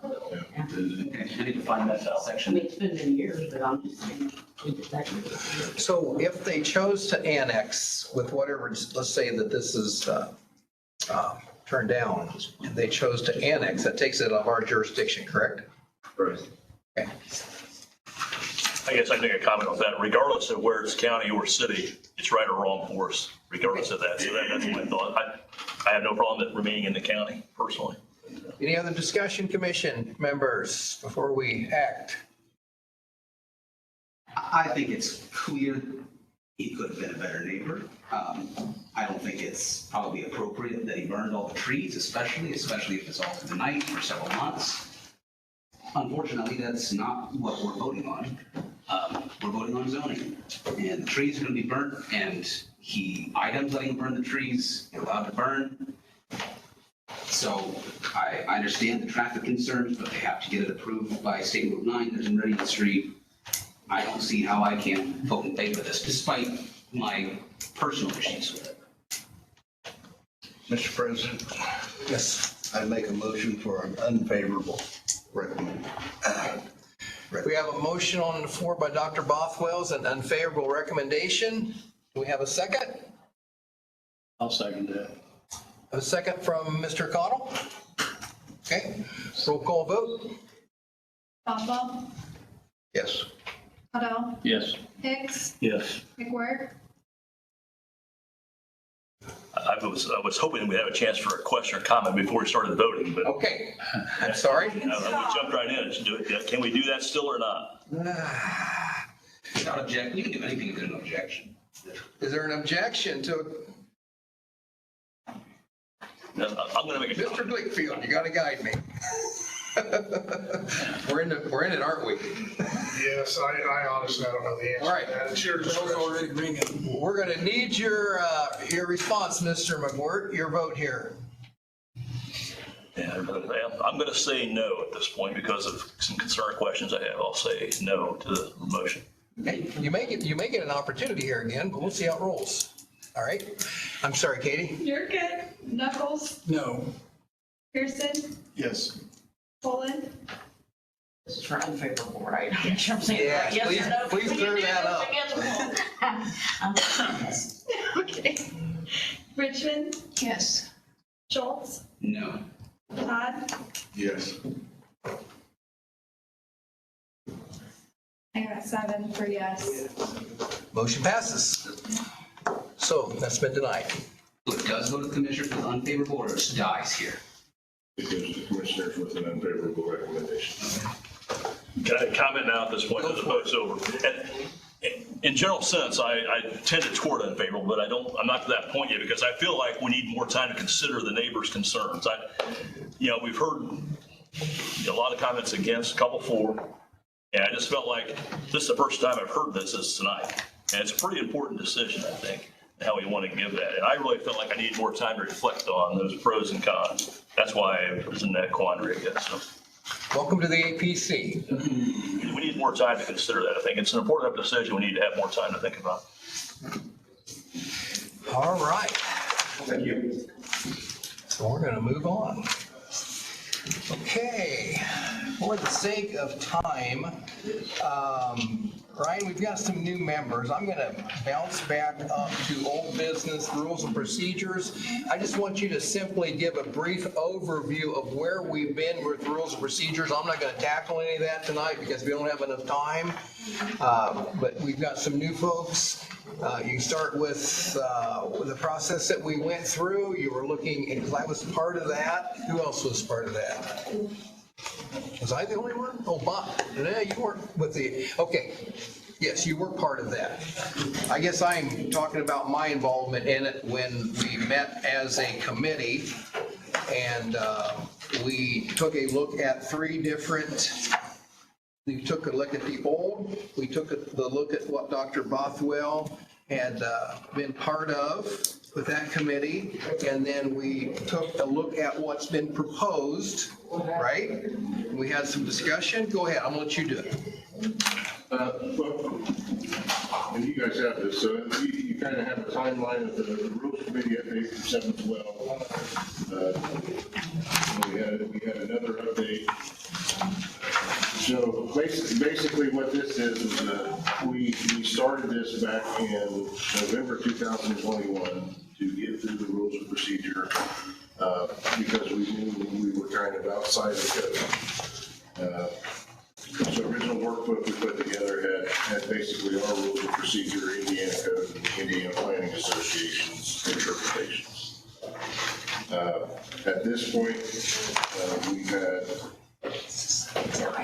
Okay. I need to find that I section. mean, it's been many years, but I'm just saying. So if they chose to annex with whatever, let's say that this is turned down, and they chose to annex, that takes it out of our jurisdiction, correct? Right. Okay. I guess I make a comment on that. Regardless of where it's county or city, it's right or wrong for us, regardless of that. So that's my thought. I have no problem with remaining in the county personally. Any other discussion, commission members, before we act? I think it's clear he could have been a better neighbor. I don't think it's probably appropriate that he burned all the trees, especially if it's all through the night for several months. Unfortunately, that's not what we're voting on. We're voting on zoning, and the trees are going to be burnt, and items letting him burn the trees, they're allowed to burn. So I understand the traffic concerns, but they have to get it approved by State Road 9 that's in Meridian Street. I don't see how I can't vote in favor of this, despite my personal issues with it. Mr. President? Yes. I make a motion for an unfavorable recommendation. We have a motion on the floor by Dr. Bothwell's, an unfavorable recommendation. Do we have a second? I'll second that. A second from Mr. Cottle? Okay, roll call vote. Bothwell, Yes. Huddle, Yes. Hicks, Yes. McWhirter. I was hoping we'd have a chance for a question or comment before we started voting, but. Okay, I'm sorry. We jumped right in. Can we do that still or not? Without objection, you can do anything without an objection. Is there an objection to, No, I'm going to make a Mr. Blickfield, you gotta guide me. We're in it, aren't we? Yes, I honestly, I don't know the answer All right. to that. It's your Bell's discretion. already ringing. We're gonna need your response, Mr. McWhirter, your vote here. Yeah, I'm going to say no at this point because of some concern questions I have. I'll say no to the motion. Hey, you make it an opportunity here again, but we'll see how it rolls. All right? I'm sorry, Katie? You're good. Knuckles, No. Pearson, Yes. Poland, This is for unfavorable, right? I'm sure I'm saying Yes, that. Yes or no? please Can you clear do that this up. again? okay. Richmond, Yes. Schultz, No. Todd, Yes. I got 7 for yes. Motion passes. So that's been denied. So it does go to the commissioners with unfavorable or it just dies here? It goes to the commissioners with an unfavorable recommendation. Can I comment now at this point that the vote's over? And in general sense, I tend to toward unfavorable, but I'm not to that point yet because I feel like we need more time to consider the neighbors' concerns. We've heard a lot of comments against, a couple for, and I just felt like this is the first time I've heard this is tonight. And it's a pretty important decision, I think, how we want to give that. And I really felt like I need more time to reflect on those pros and cons. That's why I was in that quandary, I guess. So. Welcome to the APC. We need more time to consider that. I think it's an important enough decision. We need to have more time to think about. All right. Thank you. So we're going to move on. Okay, for the sake of time, Ryan, we've got some new members. I'm going to bounce back up to old business rules and procedures. I just want you to simply give a brief overview of where we've been with rules and procedures. I'm not going to tackle any of that tonight because we don't have enough time, but we've got some new folks. You start with the process that we went through. You were looking, and I was part of that. Who else was part of that? Was I the only one? Oh, Bob. No, you weren't with the, okay. Yes, you were part of that. I guess I'm talking about my involvement in it when we met as a committee and we took a look at 3 different, we took a look at the old, we took the look at what Dr. Bothwell had been part of with that committee, and then we took a look at what's been proposed, right? We had some discussion. Go ahead, I'm gonna let you do it. Well, and you guys have this, so you kind of have a timeline of the rules committee update from 7/12. We had another update. So basically what this is we started this back in November 2021 to get through the rules of procedure because we knew we were kind of outside the code. So original workbook we put together had basically our rules of procedure, Indiana Code, and the Indiana Planning Association's interpretations. At this point, we've had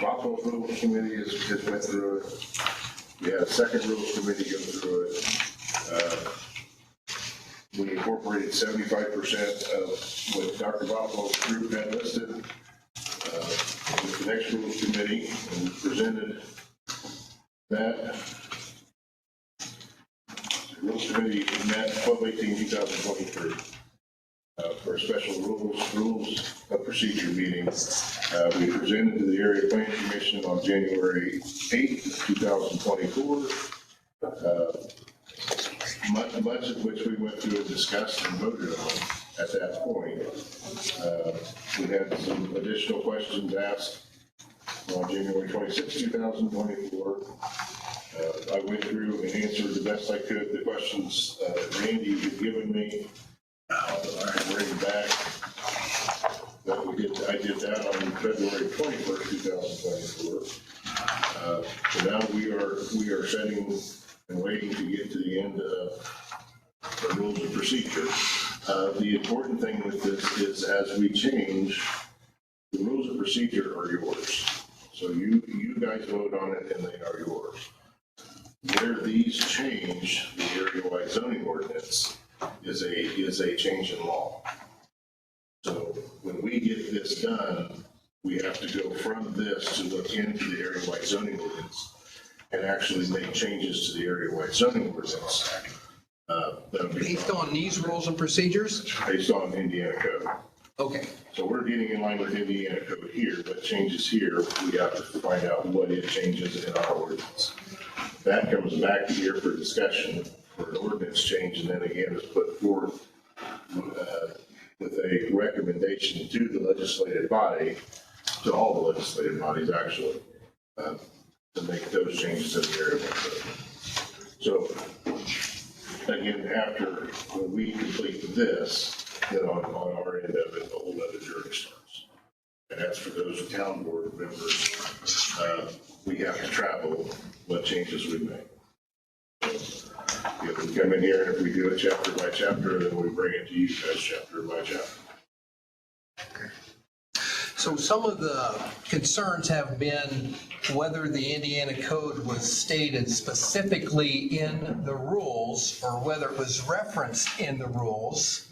Bothwell Rules Committee has went through it. We had a second Rules Committee go through it. We incorporated 75% of what Dr. Bothwell's group had listed with the next Rules Committee, and we presented that. The Rules Committee met 12/18/2023 for a special rules of procedure meeting. We presented to the Area Planning Commission on January 8th, 2024. Much of which we went through and discussed and voted on at that point. We had some additional questions asked on January 26th, 2024. I went through and answered the best I could the questions Randy had given me. Bring back the I did that on February 21st, 2024. So now we are setting and waiting to get to the end of the rules of procedure. The important thing with this is as we change, the rules of procedure are yours. So you guys vote on it and they are yours. Where these change, the area-wide zoning ordinance is a change in law. So when we get this done, we have to go from this to look into the area-wide zoning ordinance and actually make changes to the area-wide zoning ordinance. Based on these rules and procedures? Based on Indiana code. Okay. So we're getting in line with Indiana code here, but changes here, we have to find out what it changes in our ordinance. That comes back here for discussion for an ordinance change, and then again is put forth with a recommendation to the legislative body, to all the legislative bodies actually, to make those changes in the area code. So again, after we complete this, then on our end of it, the whole other journey starts. And as for those town board members, we have to travel what changes we make. So, if we come in here and if we do it chapter by chapter, then we bring it to you guys chapter by chapter. So some of the concerns have been whether the Indiana code was stated specifically in the rules or whether it was referenced in the rules.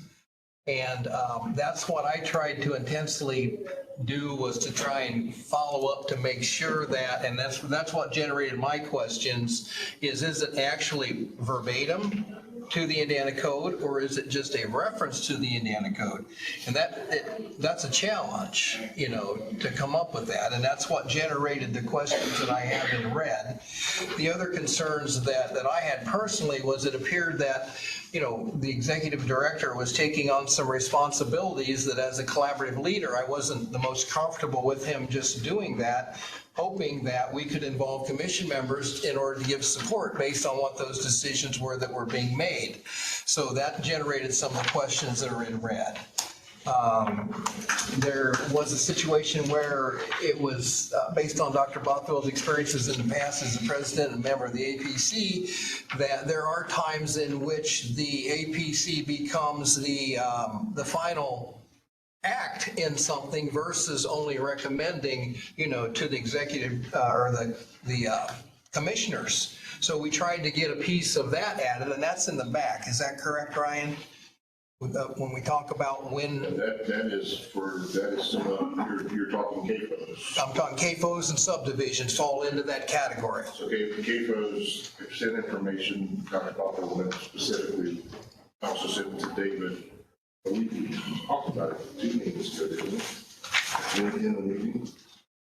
And that's what I tried to intensely do, was to try and follow up to make sure that, and that's what generated my questions, is it actually verbatim to the Indiana code, or is it just a reference to the Indiana code? And that's a challenge, to come up with that, and that's what generated the questions that I have in red. The other concerns that I had personally was it appeared that, the executive director was taking on some responsibilities that as a collaborative leader, I wasn't the most comfortable with him just doing that, hoping that we could involve commission members in order to give support based on what those decisions were that were being made. So that generated some of the questions that are in red. There was a situation where it was based on Dr. Bothwell's experiences in the past as the president and member of the APC, that there are times in which the APC becomes the final act in something versus only recommending, to the executive or the commissioners. So we tried to get a piece of that added, and that's in the back. Is that correct, Ryan? When we talk about when... That is you're talking CAFOs. I'm talking CAFOs and subdivisions fall into that category. So CAFOs send information, Dr. Butler went specifically, also sent it to David. We talked about it 2 meetings ago, didn't we? In the meeting?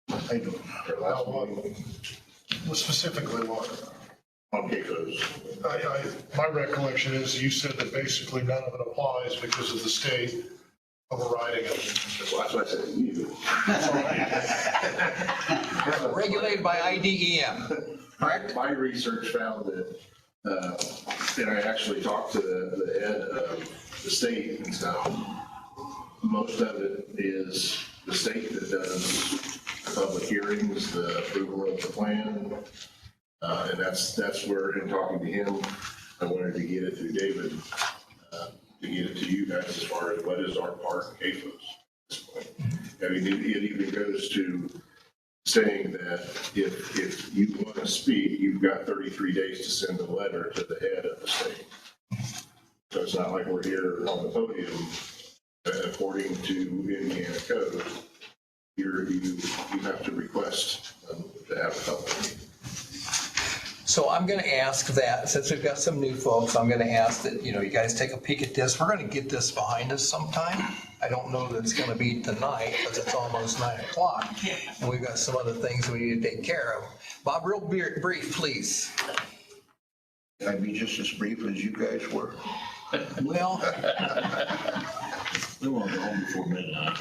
I don't know. Last meeting. Well, specifically what? On CAFOs. My recollection is you said that basically none of it applies because of the state overriding it. Well, that's what I said to you. Regulated by IDEM, correct? My research found that, and I actually talked to the head of the state and stuff. Most of it is the state that does public hearings, the approval of the plan. And that's where, in talking to him, I wanted to get it through David, to get it to you guys as far as what is our part in CAFOs at this point. I mean, it even goes to saying that if you want to speak, you've got 33 days to send a letter to the head of the state. So it's not like we're here on the podium, according to Indiana code, you have to request to have a public meeting. So I'm going to ask that, since we've got some new folks, I'm going to ask that, you guys take a peek at this. We're going to get this behind us sometime. I don't know that it's going to be tonight because it's almost 9 o'clock. And we've got some other things we need to take care of. Bob, real brief, please. Can I be just as brief as you guys were? Well, we want to go home before midnight.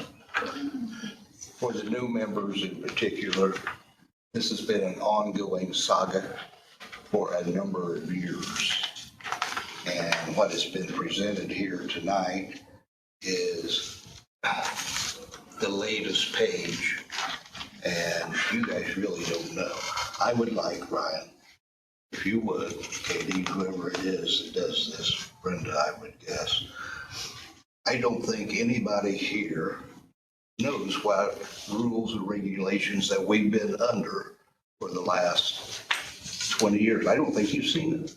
For the new members in particular, this has been an ongoing saga for a number of years. And what has been presented here tonight is the latest page, and you guys really don't know. I would like, Ryan, if you would, Katie, whoever it is that does this, Brenda, I would guess. I don't think anybody here knows what rules and regulations that we've been under for the last 20 years. I don't think you've seen it.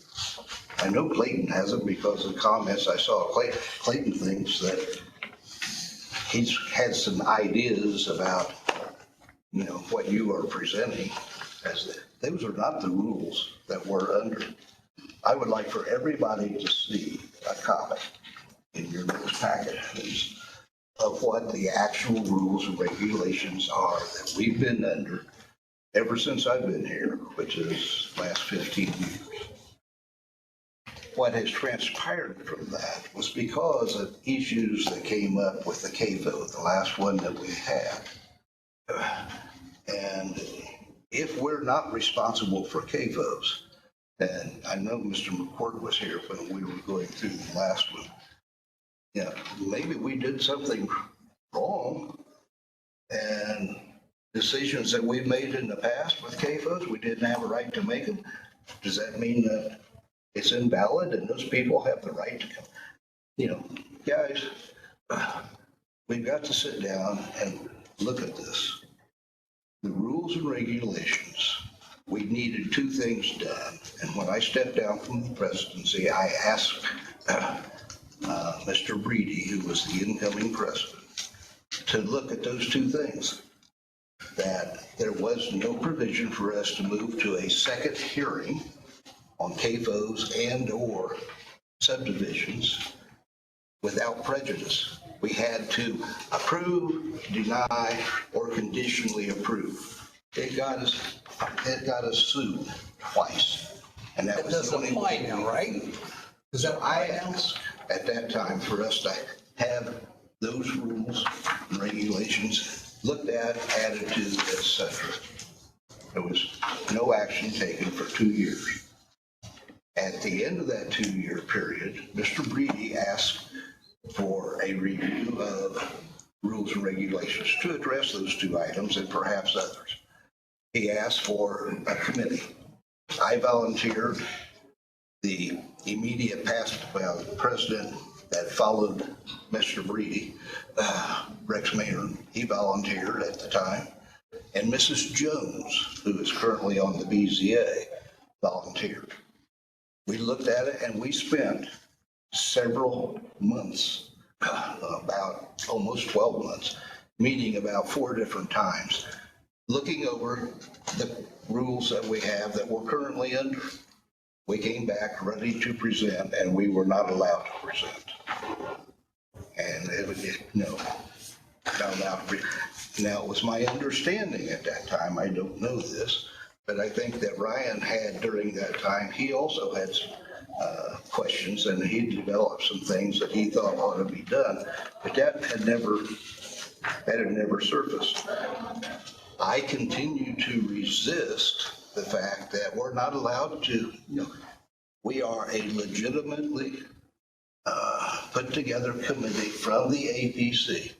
I know Clayton hasn't because of comments I saw. Clayton thinks that he's had some ideas about, what you are presenting as those are not the rules that we're under. I would like for everybody to see a copy in your next packet of what the actual rules and regulations are that we've been under ever since I've been here, which is last 15 years. What has transpired from that was because of issues that came up with the CAFO, the last one that we had. And if we're not responsible for CAFOs, and I know Mr. McCourt was here when we were going through the last one, maybe we did something wrong, and decisions that we've made in the past with CAFOs, we didn't have a right to make them. Does that mean that it's invalid and those people have the right to come? Guys, we've got to sit down and look at this. The rules and regulations, we needed two things done. And when I stepped down from the presidency, I asked Mr. Breedy, who was the incoming president, to look at those two things. That there was no provision for us to move to a second hearing on CAFOs and or subdivisions without prejudice. We had to approve, deny, or conditionally approve. It got us sued twice. And that doesn't apply now, right? Does that I asked at that time for us to have those rules and regulations looked at, added to, etc. There was no action taken for 2 years. At the end of that 2-year period, Mr. Breedy asked for a review of rules and regulations to address those two items and perhaps others. He asked for a committee. I volunteered. The immediate past president that followed Mr. Breedy, Rex Maynard, he volunteered at the time. And Mrs. Jones, who is currently on the BZA, volunteered. We looked at it and we spent several months, about almost 12 months, meeting about 4 different times, looking over the rules that we have that we're currently under. We came back ready to present and we were not allowed to present. And it was, not allowed to Now, it was my understanding at that time, I don't know this, but I think that Ryan had during that time, he also had some questions and he developed some things that he thought ought to be done, but that had never surfaced. I continue to resist the fact that we're not allowed to, we are a legitimately put together committee from the APC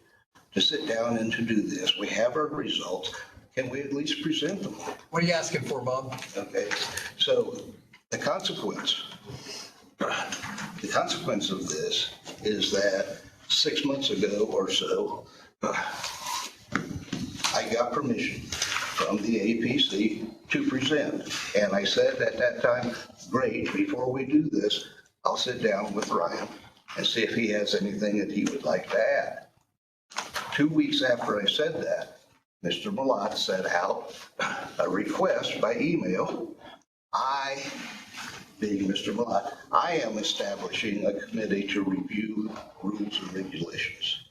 to sit down and to do this. We have our results. Can we at least present them? What are you asking for, Bob? Okay, so the consequence of this is that 6 months ago or so, I got permission from the APC to present. And I said at that time, great, before we do this, I'll sit down with Ryan and see if he has anything that he would like to add. 2 weeks after I said that, Mr. Malat sent out a request by email. I, being Mr. Malat, I am establishing a committee to review rules and regulations.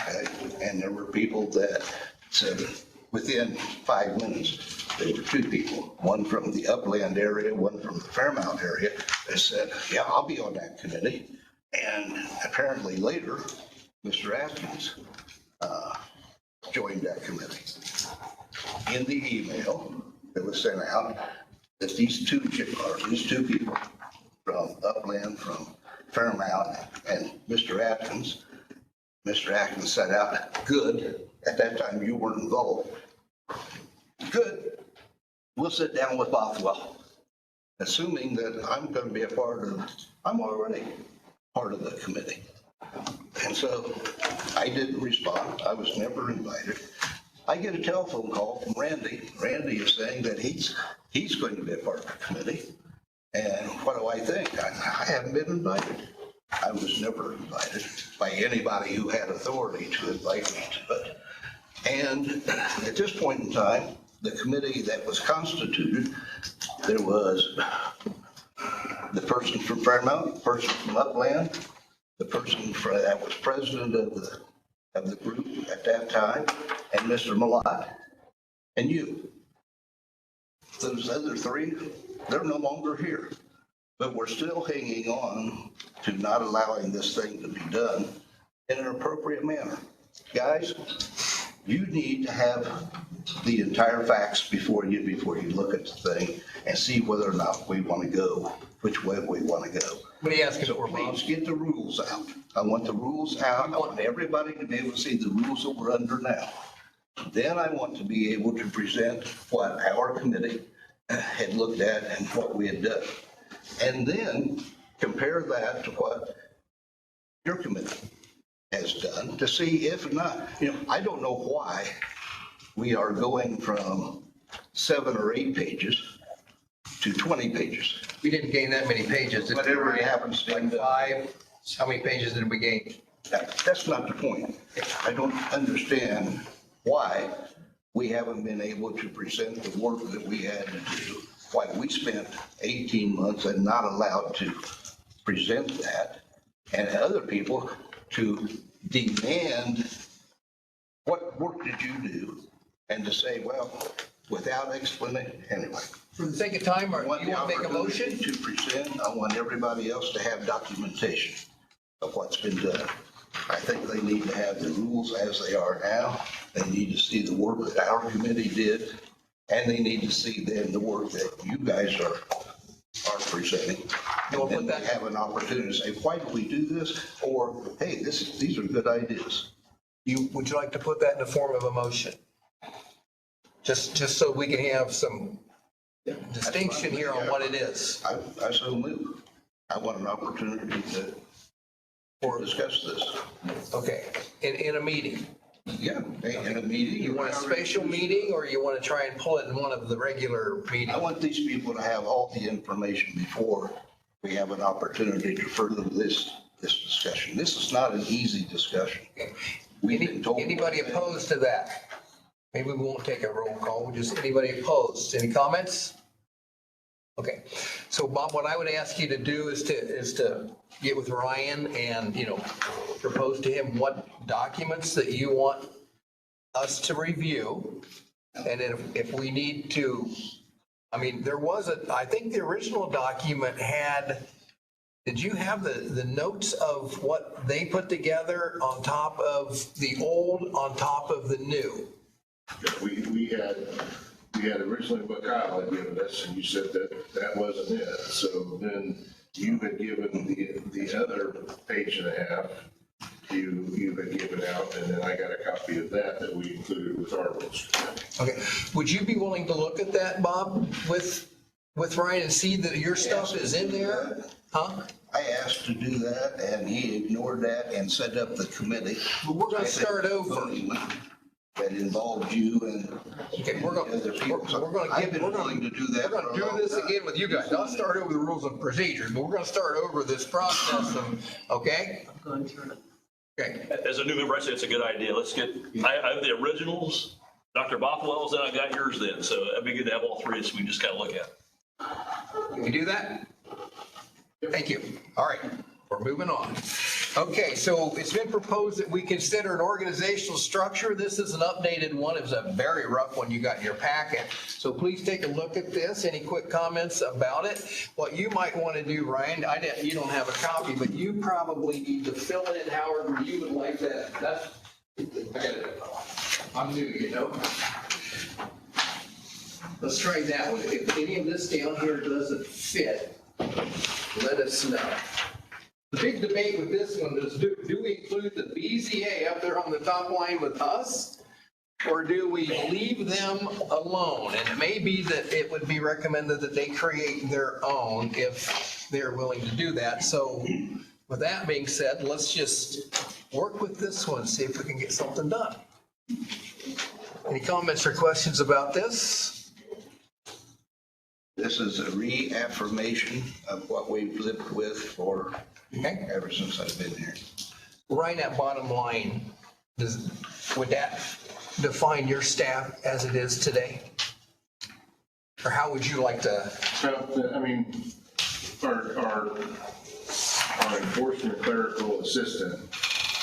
Okay? And there were people that said within 5 minutes, there were 2 people, one from the Upland area, one from the Fairmount area, that said, yeah, I'll be on that committee. And apparently later, Mr. Atkins joined that committee. In the email that was sent out, that these two people from Upland, from Fairmount, and Mr. Atkins Mr. Atkins set out, good. At that time, you weren't involved. Good. We'll sit down with Bothwell, assuming that I'm going to be a part of, I'm already part of the committee. And so I didn't respond. I was never invited. I get a telephone call from Randy. Randy is saying that he's going to be a part of the committee. And what do I think? I haven't been invited. I was never invited by anybody who had authority to invite me to it. And at this point in time, the committee that was constituted, there was the person from Fairmount, the person from Upland, the person that was president of the group at that time, and Mr. Malott, and you. Those other three, they're no longer here, but we're still hanging on to not allowing this thing to be done in an appropriate manner. Guys, you need to have the entire facts before you look at the thing and see whether or not we want to go, which way we want to go. What are you asking So for, Bob? please get the rules out. I want the rules out. I want everybody to be able to see the rules that we're under now. Then I want to be able to present what our committee had looked at and what we had done. And then compare that to what your committee has done to see if not, I don't know why we are going from 7 or 8 pages to 20 pages. We didn't gain that many pages. did we, Whatever Ryan? happens to Like 5? How many pages did we gain? That's not the point. I don't understand why we haven't been able to present the work that we had to do, why we spent 18 months and not allowed to present that, and other people to demand what work did you do, and to say, well, without explanation, anyway. For the sake of time, do you want to make a motion? To present, I want everybody else to have documentation of what's been done. I think they need to have the rules as they are now. They need to see the work that our committee did, and they need to see then the work that you guys are presenting. And then we have an opportunity to say, why do we do this? Or, hey, these are good ideas. Would you like to put that in the form of a motion? Just so we can have some distinction here on what it is. I so move. I want an opportunity to discuss this. Okay, in a meeting. Yeah, in a meeting. You want a special meeting, or you want to try and pull it in one of the regular meetings? I want these people to have all the information before we have an opportunity to further this discussion. This is not an easy discussion. Anybody opposed to that? Maybe we won't take a roll call, just anybody opposed? Any comments? Okay, so Bob, what I would ask you to do is to get with Ryan and, propose to him what documents that you want us to review. And if we need to, I think the original document did you have the notes of what they put together on top of the old, on top of the new? We had originally what Kyle had given us, and you said that wasn't it. So then you had given the other page and a half, you had given out, and then I got a copy of that we included with our rules. Okay, would you be willing to look at that, Bob, with Ryan and see that your stuff is in there? Huh? I asked to do that, and he ignored that and set up the committee. But we're gonna start over. That involved you and other people. I've been willing to do that. We're gonna do this again with you guys. I'll start over the rules and procedures, but we're gonna start over this process okay? Okay. As a new member, I say it's a good idea. Let's I have the originals, Dr. Bothwell's, and I got yours then. So that'd be good to have all three so we can just kind of look at it. Can we do that? Thank you. All right, we're moving on. Okay, so it's been proposed that we consider an organizational structure. This is an updated one. It was a very rough one you got in your packet. So please take a look at this. Any quick comments about it? What you might want to do, Ryan, you don't have a copy, but you probably need to fill in however you would like that. I'm new, Let's try that one. If any of this down here doesn't fit, let us know. The big debate with this one is, do we include the BZA up there on the top line with us? Or do we leave them alone? And it may be that it would be recommended that they create their own if they're willing to do that. So with that being said, let's just work with this one, see if we can get something done. Any comments or questions about this? This is a reaffirmation of what we've lived with for ever since I've been here. Right at bottom line, would that define your staff as it is today? Or how would you like to? I mean, our enforcement clerical assistant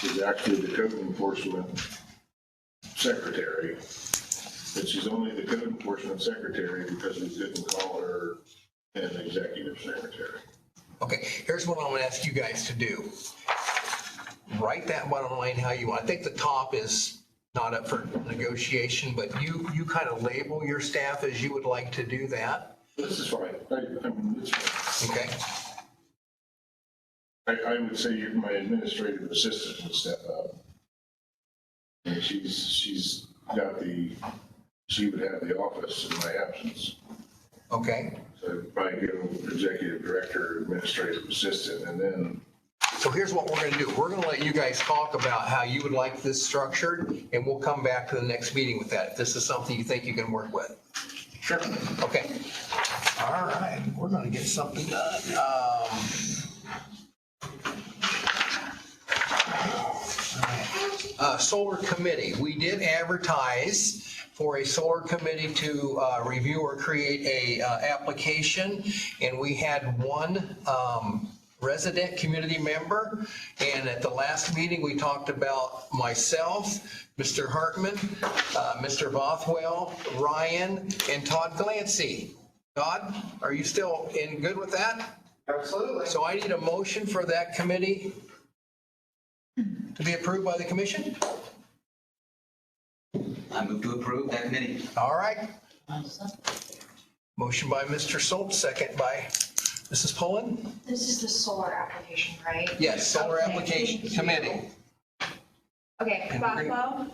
is actually the code enforcement secretary. But she's only the code enforcement secretary because we couldn't call her an executive secretary. Okay, here's what I'm gonna ask you guys to do. Write that bottom line how you want. I think the top is not up for negotiation, but you kind of label your staff as you would like to do that. This is fine. I mean, it's fine. Okay. I would say my administrative assistant would step up. And she's got she would have the office in my absence. Okay. So I'd probably go executive director, administrative assistant, and then. So here's what we're gonna do. We're gonna let you guys talk about how you would like this structured, and we'll come back to the next meeting with that, if this is something you think you can work with. Sure. Okay. All right, we're gonna get something done. Solar committee, we did advertise for a solar committee to review or create a application, and we had one resident community member, and at the last meeting, we talked about myself, Mr. Hartman, Mr. Bothwell, Ryan, and Todd Glancy. Todd, are you still in good with that? Absolutely. So I need a motion for that committee to be approved by the commission? I move to approve that committee. All right. Motion by Mr. Schultz, second by Mrs. Pullen? This is the solar application, right? Yes, solar Okay, application thank you. committee. Okay, Bothwell?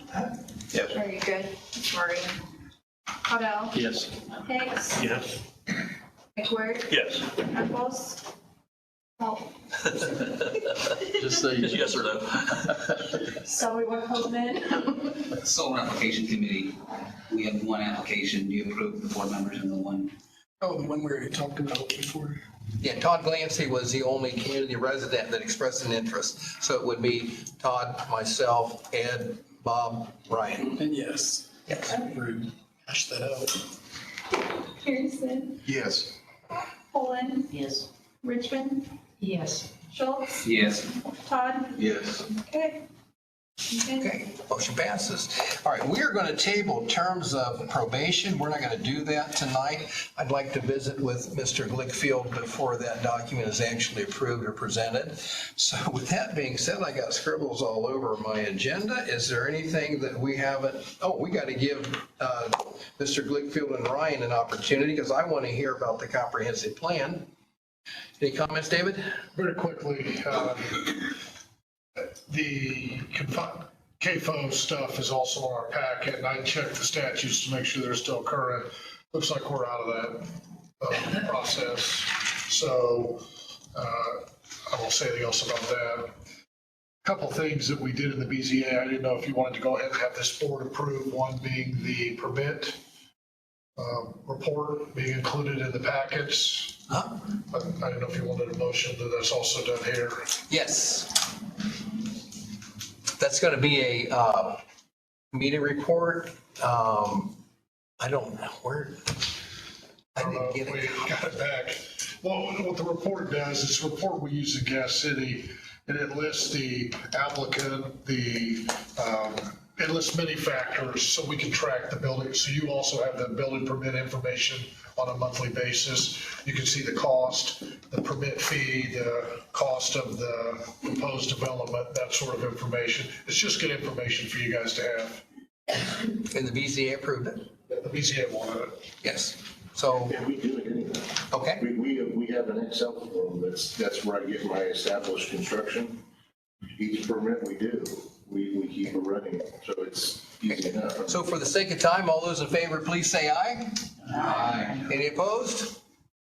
Yes. Are you good? Sorry. Caudill? Yes. Hicks? Yes. McWhirter? Yes. Nichols? Oh, Just say yes or no. Sully Hopeman? Solar application committee, we have one application. Do you approve the board members and the one? Oh, the one we already talked about before. Yeah, Todd Glancy was the only community resident that expressed an interest. So it would be Todd, myself, Ed, Bob, Ryan. And yes. Yes. Rude. Hash that out. Harrison? Yes. Pullen? Yes. Richmond? Yes. Schultz? Yes. Todd? Yes. Okay. Okay, motion passes. All right, we are going to table terms of probation. We're not going to do that tonight. I'd like to visit with Mr. Glickfield before that document is actually approved or presented. So with that being said, I got scribbles all over my agenda. Is there anything that we haven't? Oh, we got to give Mr. Glickfield and Ryan an opportunity because I want to hear about the comprehensive plan. Any comments, David? Very quickly, the CAFO stuff is also in our packet, and I checked the statutes to make sure they're still current. Looks like we're out of that process, so I won't say anything else about that. Couple things that we did in the BZA, I didn't know if you wanted to go ahead and have this board approve, one being the permit report being included in the packets. I don't know if you wanted a motion that that's also done here. Yes. That's going to be a meeting report. I don't know where. I didn't get it. We got it back. Well, what the report does, it's a report we use in Gas City, and it lists the applicant, it lists many factors so we can track the building. So you also have the building permit information on a monthly basis. You can see the cost, the permit fee, the cost of the proposed development, that sort of information. It's just good information for you guys to have. And the BZA approved it? The BZA wanted it. Yes. So, And we do it anyway. okay, We have an Excel form, that's where I get my established construction. Each permit we do, we keep it running, so it's easy enough. so for the sake of time, all those in favor, please say aye. Aye. Any opposed?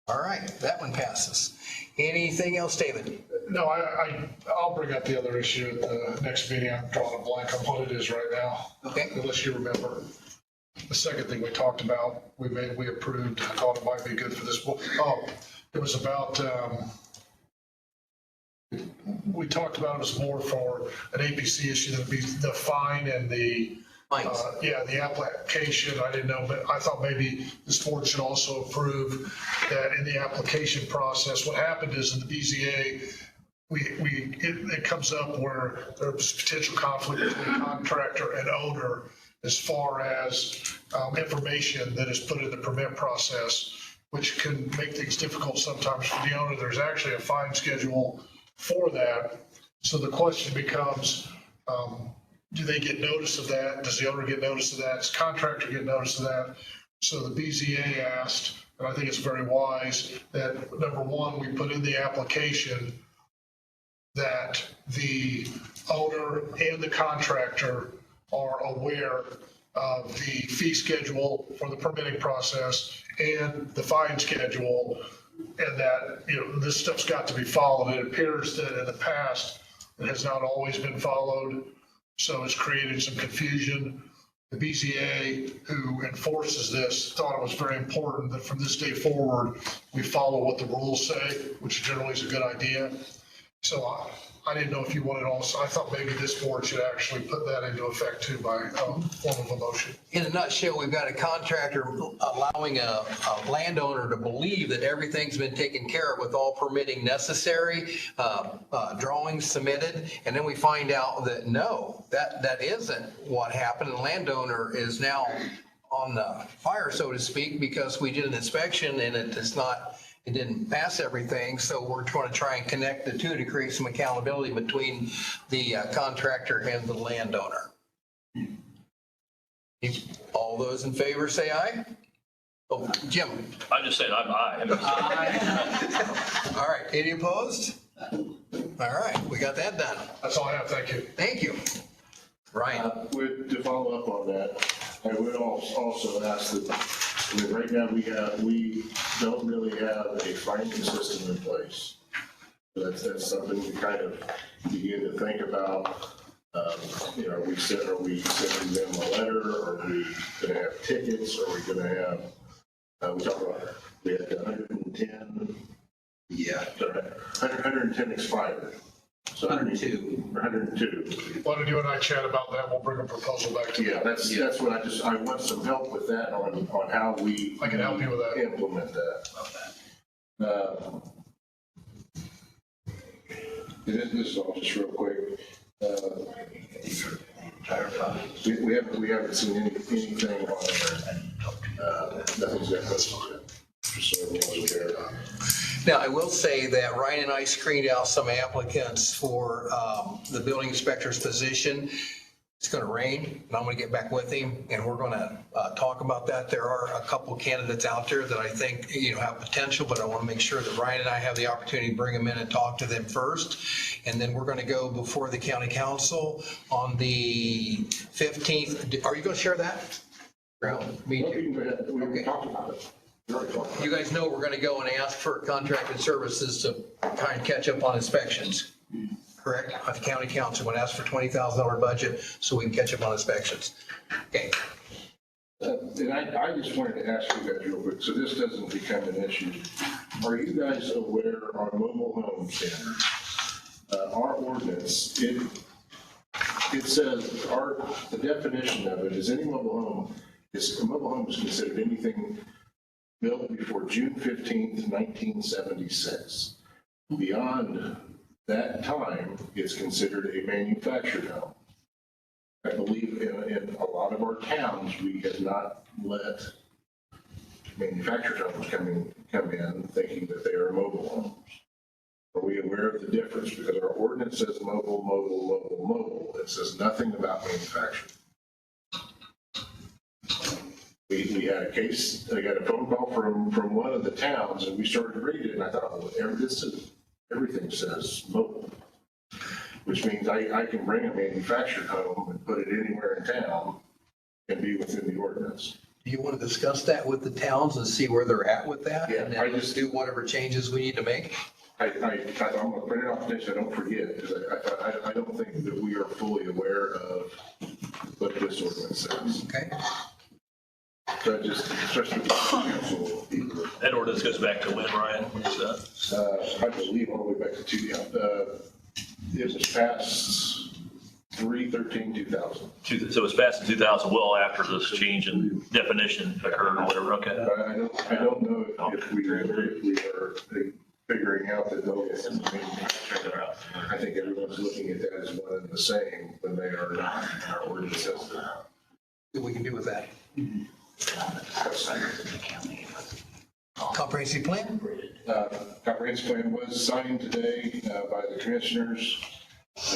All right, that one passes. Anything else, David? No, I'll bring up the other issue at the next meeting. I'm drawing a blank on what it is right now. Okay. Unless you remember. The second thing we talked about, we approved, I thought it might be good for this. Oh, it was about, we talked about it was more for an APC issue, that'd be the fine and the, the application. I didn't know, but I thought maybe this board should also approve that in the application process. What happened is in the BZA, it comes up where there's potential conflict between contractor and owner as far as information that is put in the permit process, which can make things difficult sometimes for the owner. There's actually a fine schedule for that. So the question becomes, do they get notice of that? Does the owner get notice of that? Does the contractor get notice of that? So the BZA asked, and I think it's very wise, that number one, we put in the application that the owner and the contractor are aware of the fee schedule for the permitting process and the fine schedule, and that, this stuff's got to be followed. It appears that in the past, it has not always been followed, so it's created some confusion. The BZA, who enforces this, thought it was very important that from this day forward, we follow what the rules say, which generally is a good idea. So I didn't know if you wanted also, I thought maybe this board should actually put that into effect too by form of a motion. In a nutshell, we've got a contractor allowing a landowner to believe that everything's been taken care of with all permitting necessary, drawings submitted, and then we find out that no, that isn't what happened. And the landowner is now on the fire, so to speak, because we did an inspection and it didn't pass everything, so we're going to try and connect the two to create some accountability between the contractor and the landowner. All those in favor say aye. Oh, Jim. I'm just saying, I'm aye. All right, any opposed? All right, we got that done. That's all I have, thank you. Thank you. Ryan. To follow up on that, I would also ask that, right now we don't really have a finding system in place. So that's something we kind of begin to think about. Are we sending them a letter? Are we going to have tickets? Are we going to have, we talked about, we had 110. Yeah. 110 expired. So 102. 102. Why don't you and I chat about that? We'll bring a proposal back to you. Yeah, that's what I want some help with that on how we. I can help you with that. Implement that. This is all just real quick. We haven't seen anything on nothing's got posted yet. Just so everyone's aware. Now, I will say that Ryan and I screened out some applicants for the building inspector's position. It's going to rain, and I'm going to get back with him, and we're going to talk about that. There are a couple candidates out there that I think have potential, but I want to make sure that Ryan and I have the opportunity to bring them in and talk to them first. And then we're going to go before the county council on the 15th. Are you going to share that? Me too. We talked about it. You guys know we're going to go and ask for contracted services to try and catch up on inspections, correct? At the county council, we're going to ask for $20,000 budget so we can catch up on inspections. Okay. And I just wanted to ask you guys real quick, so this doesn't become an issue. Are you guys aware our mobile home standard? Our ordinance, it says the definition of it is any mobile home is considered anything built before June 15th, 1976. Beyond that time, it's considered a manufactured home. I believe in a lot of our towns, we have not let manufactured homes come in thinking that they are mobile homes. Are we aware of the difference? Because our ordinance says mobile, mobile, mobile, mobile. It says nothing about manufactured. We had a case, I got a phone call from one of the towns, and we started to read it, and I thought, well, everything says mobile, which means I can bring a manufactured home and put it anywhere in town and be within the ordinance. Do you want to discuss that with the towns and see where they're at with that? Yeah, And then let's do whatever changes we need to make? I thought I'm gonna print it off today so I don't forget, because I don't think that we are fully aware of what this ordinance says. Okay. So I just, especially with the council people. That ordinance goes back to when, Ryan? When is that? I believe all the way back to it was passed 3/13/2000. So it was passed in 2000, well after this change in definition occurred or whatever, okay. I don't know if we are figuring out that those, I think everyone's looking at that as one and the same, when they are not in our ordinance. What we can do with that? Comprehensive plan? Comprehensive plan was signed today by the commissioners.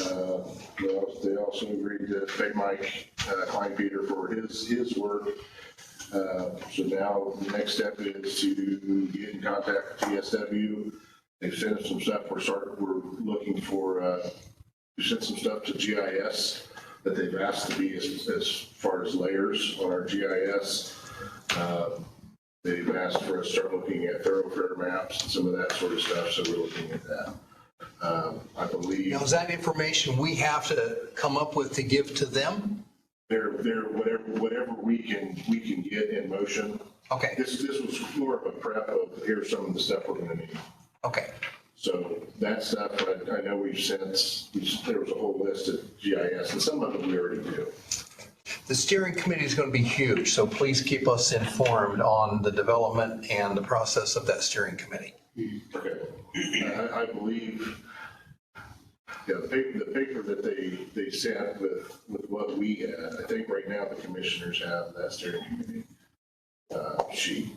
They also agreed to pay Mike Kleinpeter for his work. So now the next step is to get in contact with TSW. They've sent us some stuff. We're looking for, we sent some stuff to GIS that they've asked to be as far as layers on our GIS. They've asked for us to start looking at thoroughfare maps and some of that sort of stuff, so we're looking at that. I believe. Now, is that information we have to come up with to give to them? They're whatever we can get in motion. Okay. This was more of a prep of here's some of the stuff we're gonna need. Okay. So that stuff, I know we've sent, there was a whole list of GIS, and some of it we already do. The steering committee is going to be huge, so please keep us informed on the development and the process of that steering committee. Okay. I believe, yeah, the paper that they sent with what we had, I think right now the commissioners have that steering committee sheet.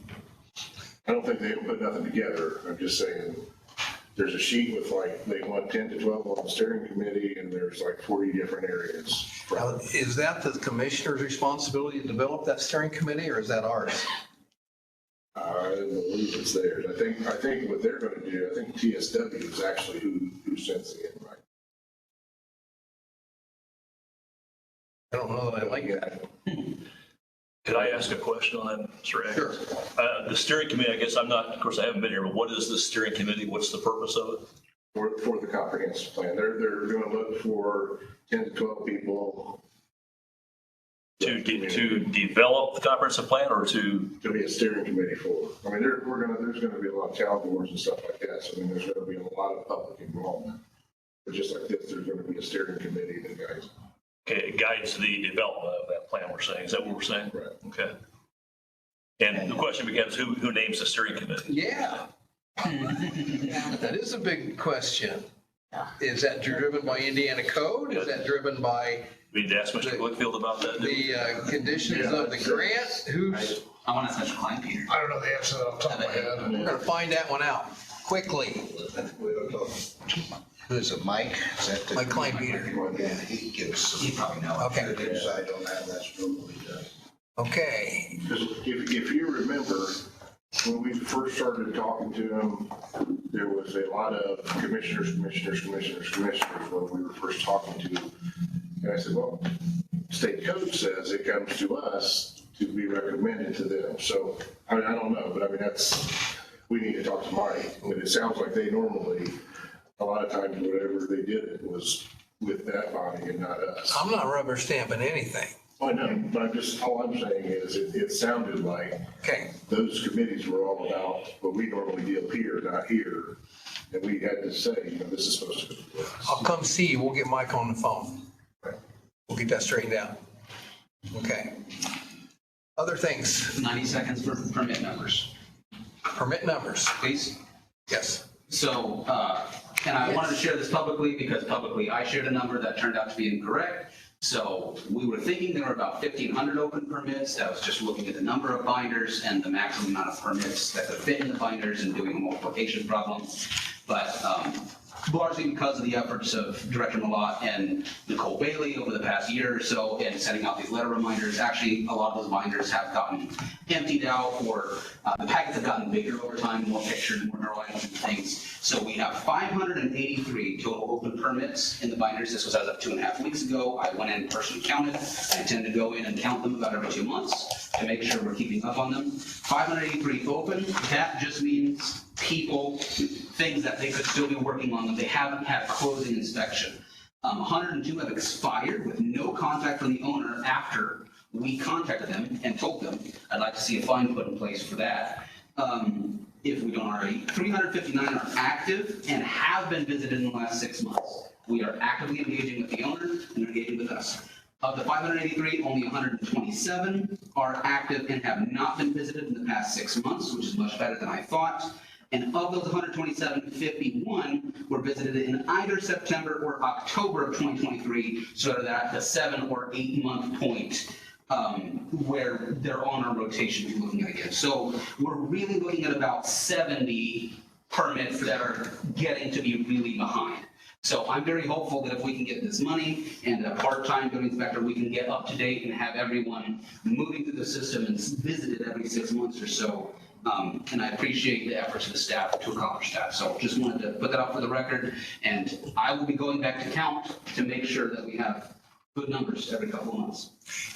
I don't think they haven't put nothing together. I'm just saying, there's a sheet with like, they want 10 to 12 on the steering committee, and there's like 40 different areas. Now, is that the commissioner's responsibility to develop that steering committee, or is that ours? I believe it's theirs. I think what they're going to do, I think TSW is actually who sends the invite. I don't know that I like that. Could I ask a question on that, Mr. Eggers? Sure. The steering committee, I guess I'm not, of course, I haven't been here, but what is the steering committee? What's the purpose of it? For the comprehensive plan. They're going to look for 10 to 12 people. To develop the comprehensive plan, or to be a steering committee for. I mean, there's going to be a lot of town boards and stuff like that. So I mean, there's going to be a lot of public involvement. But just like this, there's going to be a steering committee that guides. Okay, it guides the development of that plan, we're saying. Is that what we're saying? Right. Okay. And the question becomes, who names the steering committee? Yeah. That is a big question. Is that driven by Indiana code? Is that driven by? We need to ask Mr. Glickfield about that. The conditions of the grant? Who's? I want to touch Kleinpeter. I don't know the answer to that off the top of my head. We're going to find that one out quickly. Who is it, Mike? Is that the? Mike Kleinpeter. Yeah, he gives some. You probably know. Okay. Insight on that, that's normally done. Okay. Because if you remember, when we first started talking to him, there was a lot of commissioners when we were first talking to him. And I said, well, state code says it comes to us to be recommended to them. So, I mean, I don't know, but I mean, we need to talk to Mike. But it sounds like they normally, a lot of times, whatever they did, it was with that body and not us. I'm not rubber stamping anything. I know, but all I'm saying is it sounded like those committees were all about what we normally deal here, not here. And we had to say, this is supposed to be. I'll come see you. We'll get Mike on the phone. We'll get that straightened out. Okay. Other things? 90 seconds for permit numbers. Permit numbers. Please? Yes. So, and I wanted to share this publicly because publicly I shared a number that turned out to be incorrect. So we were thinking there were about 1,500 open permits. That was just looking at the number of binders and the maximum amount of permits that could fit in the binders and doing a multiplication problem. But largely because of the efforts of Director Malott and Nicole Bailey over the past year or so in sending out these letter reminders. Actually, a lot of those binders have gotten emptied out, or the packets have gotten bigger over time, more pictures, more neural items and things. So we have 583 total open permits in the binders. This was as of 2.5 weeks ago. I went in and personally counted. I intend to go in and count them about every 2 months to make sure we're keeping up on them. 583 open, that just means people, things that they could still be working on that they haven't had closing inspection. 102 have expired with no contact from the owner after we contacted them and told them. I'd like to see a fine put in place for that. If we don't already. 359 are active and have been visited in the last 6 months. We are actively engaging with the owner and they're engaging with us. Of the 583, only 127 are active and have not been visited in the past 6 months, which is much better than I thought. And of those 127, 51 were visited in either September or October of 2023, so they're at the 7 or 8 month point where they're on our rotation we're looking at again. So we're really looking at about 70 permits that are getting to be really behind. So I'm very hopeful that if we can get this money and a part-time building inspector, we can get up to date and have everyone moving through the system and visited every 6 months or so. And I appreciate the efforts of the staff to accomplish that. So just wanted to put that out for the record. And I will be going back to count to make sure that we have good numbers every couple of months.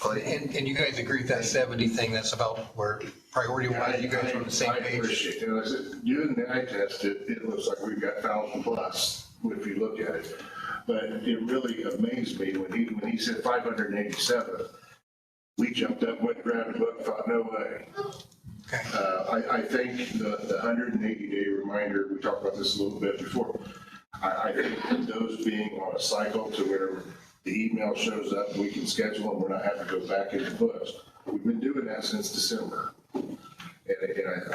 And you guys agree with that 70 thing? That's about where priority-wise you guys are on the same page? I appreciate it. I said, you and I tested, it looks like we've got 1,000 plus if you look at it. But it really amazed me when he said 587, we jumped up, went, grabbed a book, thought, no way. I think the 180-day reminder, we talked about this a little bit before, I think those being on a cycle to where the email shows up, we can schedule them, we're not having to go back in the books. We've been doing that since December. And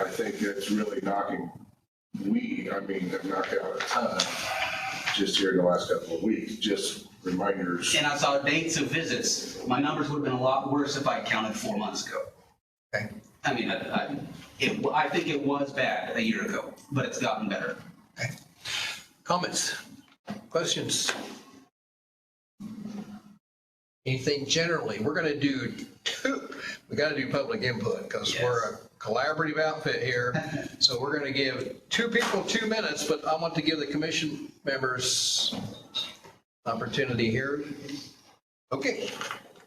I think that's really knocking, have knocked out a ton just here in the last couple of weeks, just reminders. And I saw dates of visits. My numbers would have been a lot worse if I counted 4 months ago. Okay. I mean, I think it was bad a year ago, but it's gotten better. Okay. Comments? Questions? Anything generally? We're going to do we got to do public input because we're a collaborative outfit here. So we're going to give 2 people 2 minutes, but I want to give the commission members opportunity here. Okay.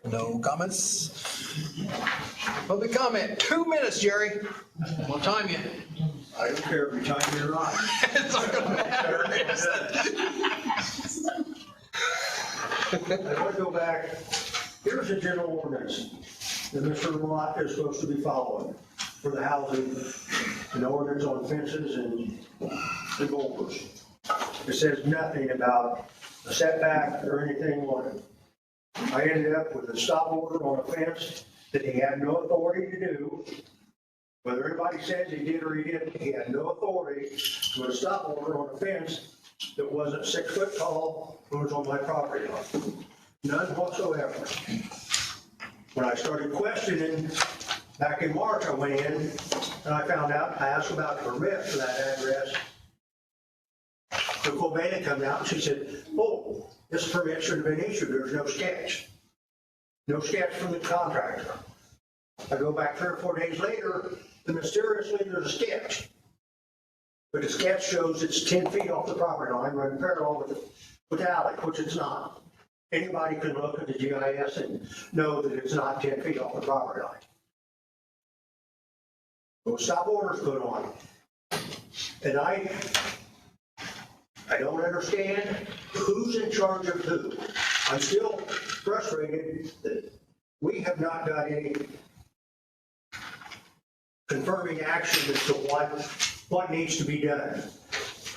No comments? Public comment, 2 minutes, Jerry. We'll time you. I don't care if you time me or not. It's not gonna matter. I want to go back. Here's a general ordinance that Mr. Lott is supposed to be following for the housing, an ordinance on fences and the goalposts. It says nothing about a setback or anything on it. I ended up with a stop order on a fence that he had no authority to do. Whether anybody says he did or he didn't, he had no authority to put a stop order on a fence that wasn't 6 foot tall and was on my property line. None whatsoever. When I started questioning, back in March, I went in and I found out, I asked about the permit for that address. Nicole Bailey come out and she said, oh, this permit should have been issued, there's no sketch. No sketch from the contractor. I go back 3 or 4 days later, and mysteriously there's a sketch. But the sketch shows it's 10 feet off the property line, running parallel with the alley, which it's not. Anybody can look at the GIS and know that it's not 10 feet off the property line. Those stop orders put on. And I don't understand who's in charge of who. I'm still frustrated that we have not got any confirming action as to what needs to be done.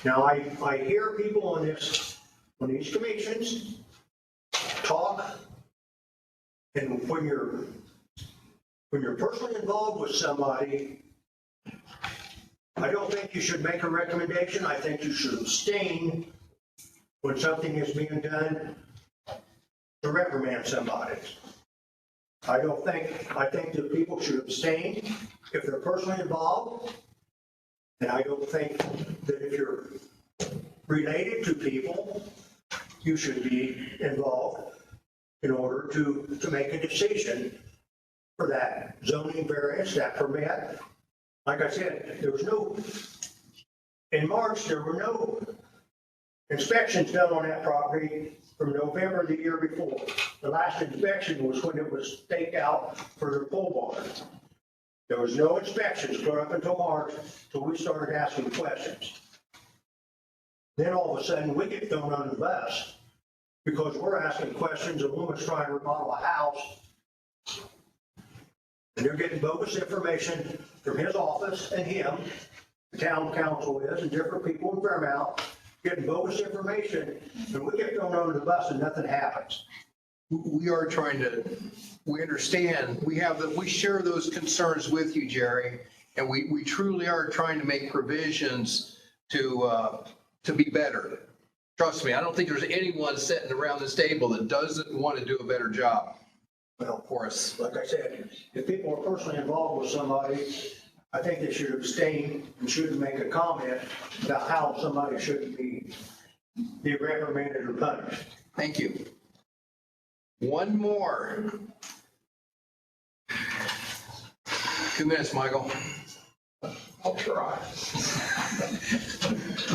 Now, I hear people on these commissions talk, and when you're personally involved with somebody, I don't think you should make a recommendation. I think you should abstain when something is being done to reprimand somebody. I think that people should abstain if they're personally involved. And I don't think that if you're related to people, you should be involved in order to make a decision for that zoning variance, that permit. Like I said, there was no, in March, there were no inspections done on that property from November the year before. The last inspection was when it was staked out for the pole barn. There was no inspections put up until March, till we started asking questions. Then all of a sudden, we get thrown under the bus because we're asking questions. A woman's trying to remodel a house, and they're getting bogus information from his office and him, the town council is, and different people in Fairmount, getting bogus information, and we get thrown under the bus and nothing happens. We are trying to, we understand, we share those concerns with you, Jerry, and we truly are trying to make provisions to be better. Trust me, I don't think there's anyone sitting around this table that doesn't want to do a better job. Well, of course, like I said, if people are personally involved with somebody, I think they should abstain and shouldn't make a comment about how somebody should be reprimanded or punished. Thank you. One more. 2 minutes, Michael. I'll try.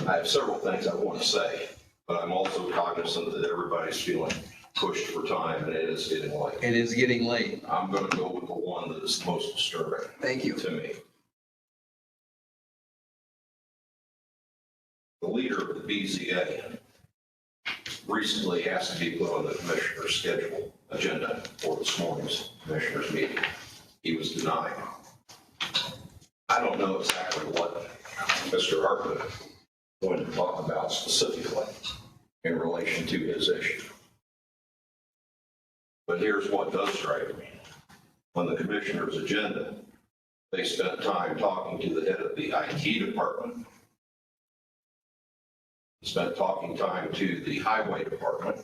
I have several things I want to say, but I'm also cognizant that everybody's feeling pushed for time, and it is getting late. It is getting late. I'm going to go with the one that is most disturbing. Thank you. To me. The leader of the BZA recently asked to be put on the commissioner's schedule agenda for this morning's commissioner's meeting. He was denied. I don't know exactly what Mr. Hartman is going to talk about specifically in relation to his issue. But here's what does strike me. On the commissioner's agenda, they spent time talking to the head of the IT department, spent talking time to the highway department.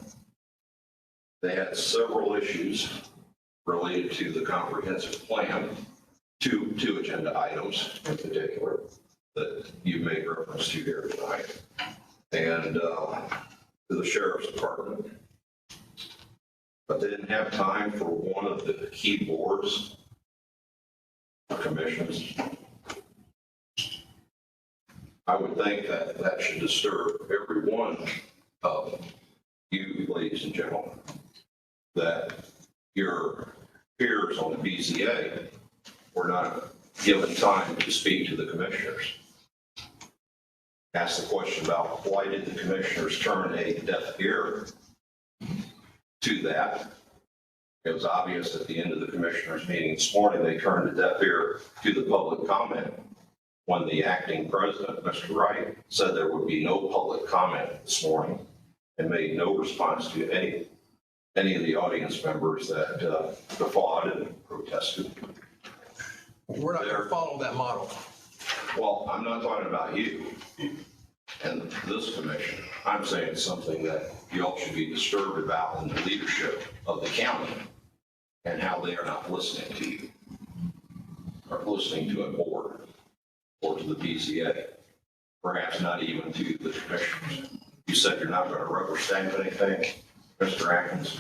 They had several issues related to the comprehensive plan, two agenda items in particular that you made reference to here tonight, and to the sheriff's department. But they didn't have time for one of the key boards or commissions. I would think that that should disturb every one of you, ladies and gentlemen, that your peers on the BZA were not given time to speak to the commissioners. Ask the question about why did the commissioners turn a deaf ear to that. It was obvious at the end of the commissioners' meeting this morning, they turned a deaf ear to the public comment when the acting president, Mr. Wright, said there would be no public comment this morning and made no response to any of the audience members that guffawed and protested. We're not going to follow that model. Well, I'm not talking about you and this commission. I'm saying something that y'all should be disturbed about in the leadership of the county and how they are not listening to you or listening to a board or to the BZA, perhaps not even to the commissioners. You said you're not going to rubber stamp anything, Mr. Atkins.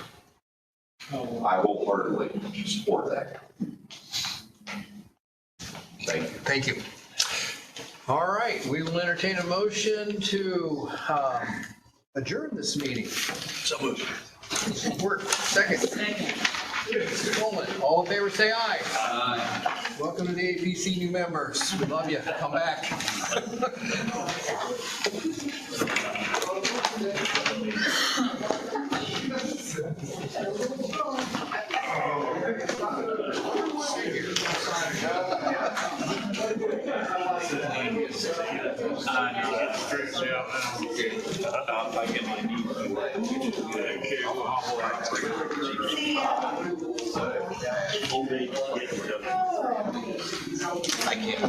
I wholeheartedly support that. Thank you. Thank you. All right, we will entertain a motion to adjourn this meeting. So moved. Work. Second. Mr. Coleman, all in favor, say aye. Aye. Welcome to the APC new members. We love you. Come back. I can't.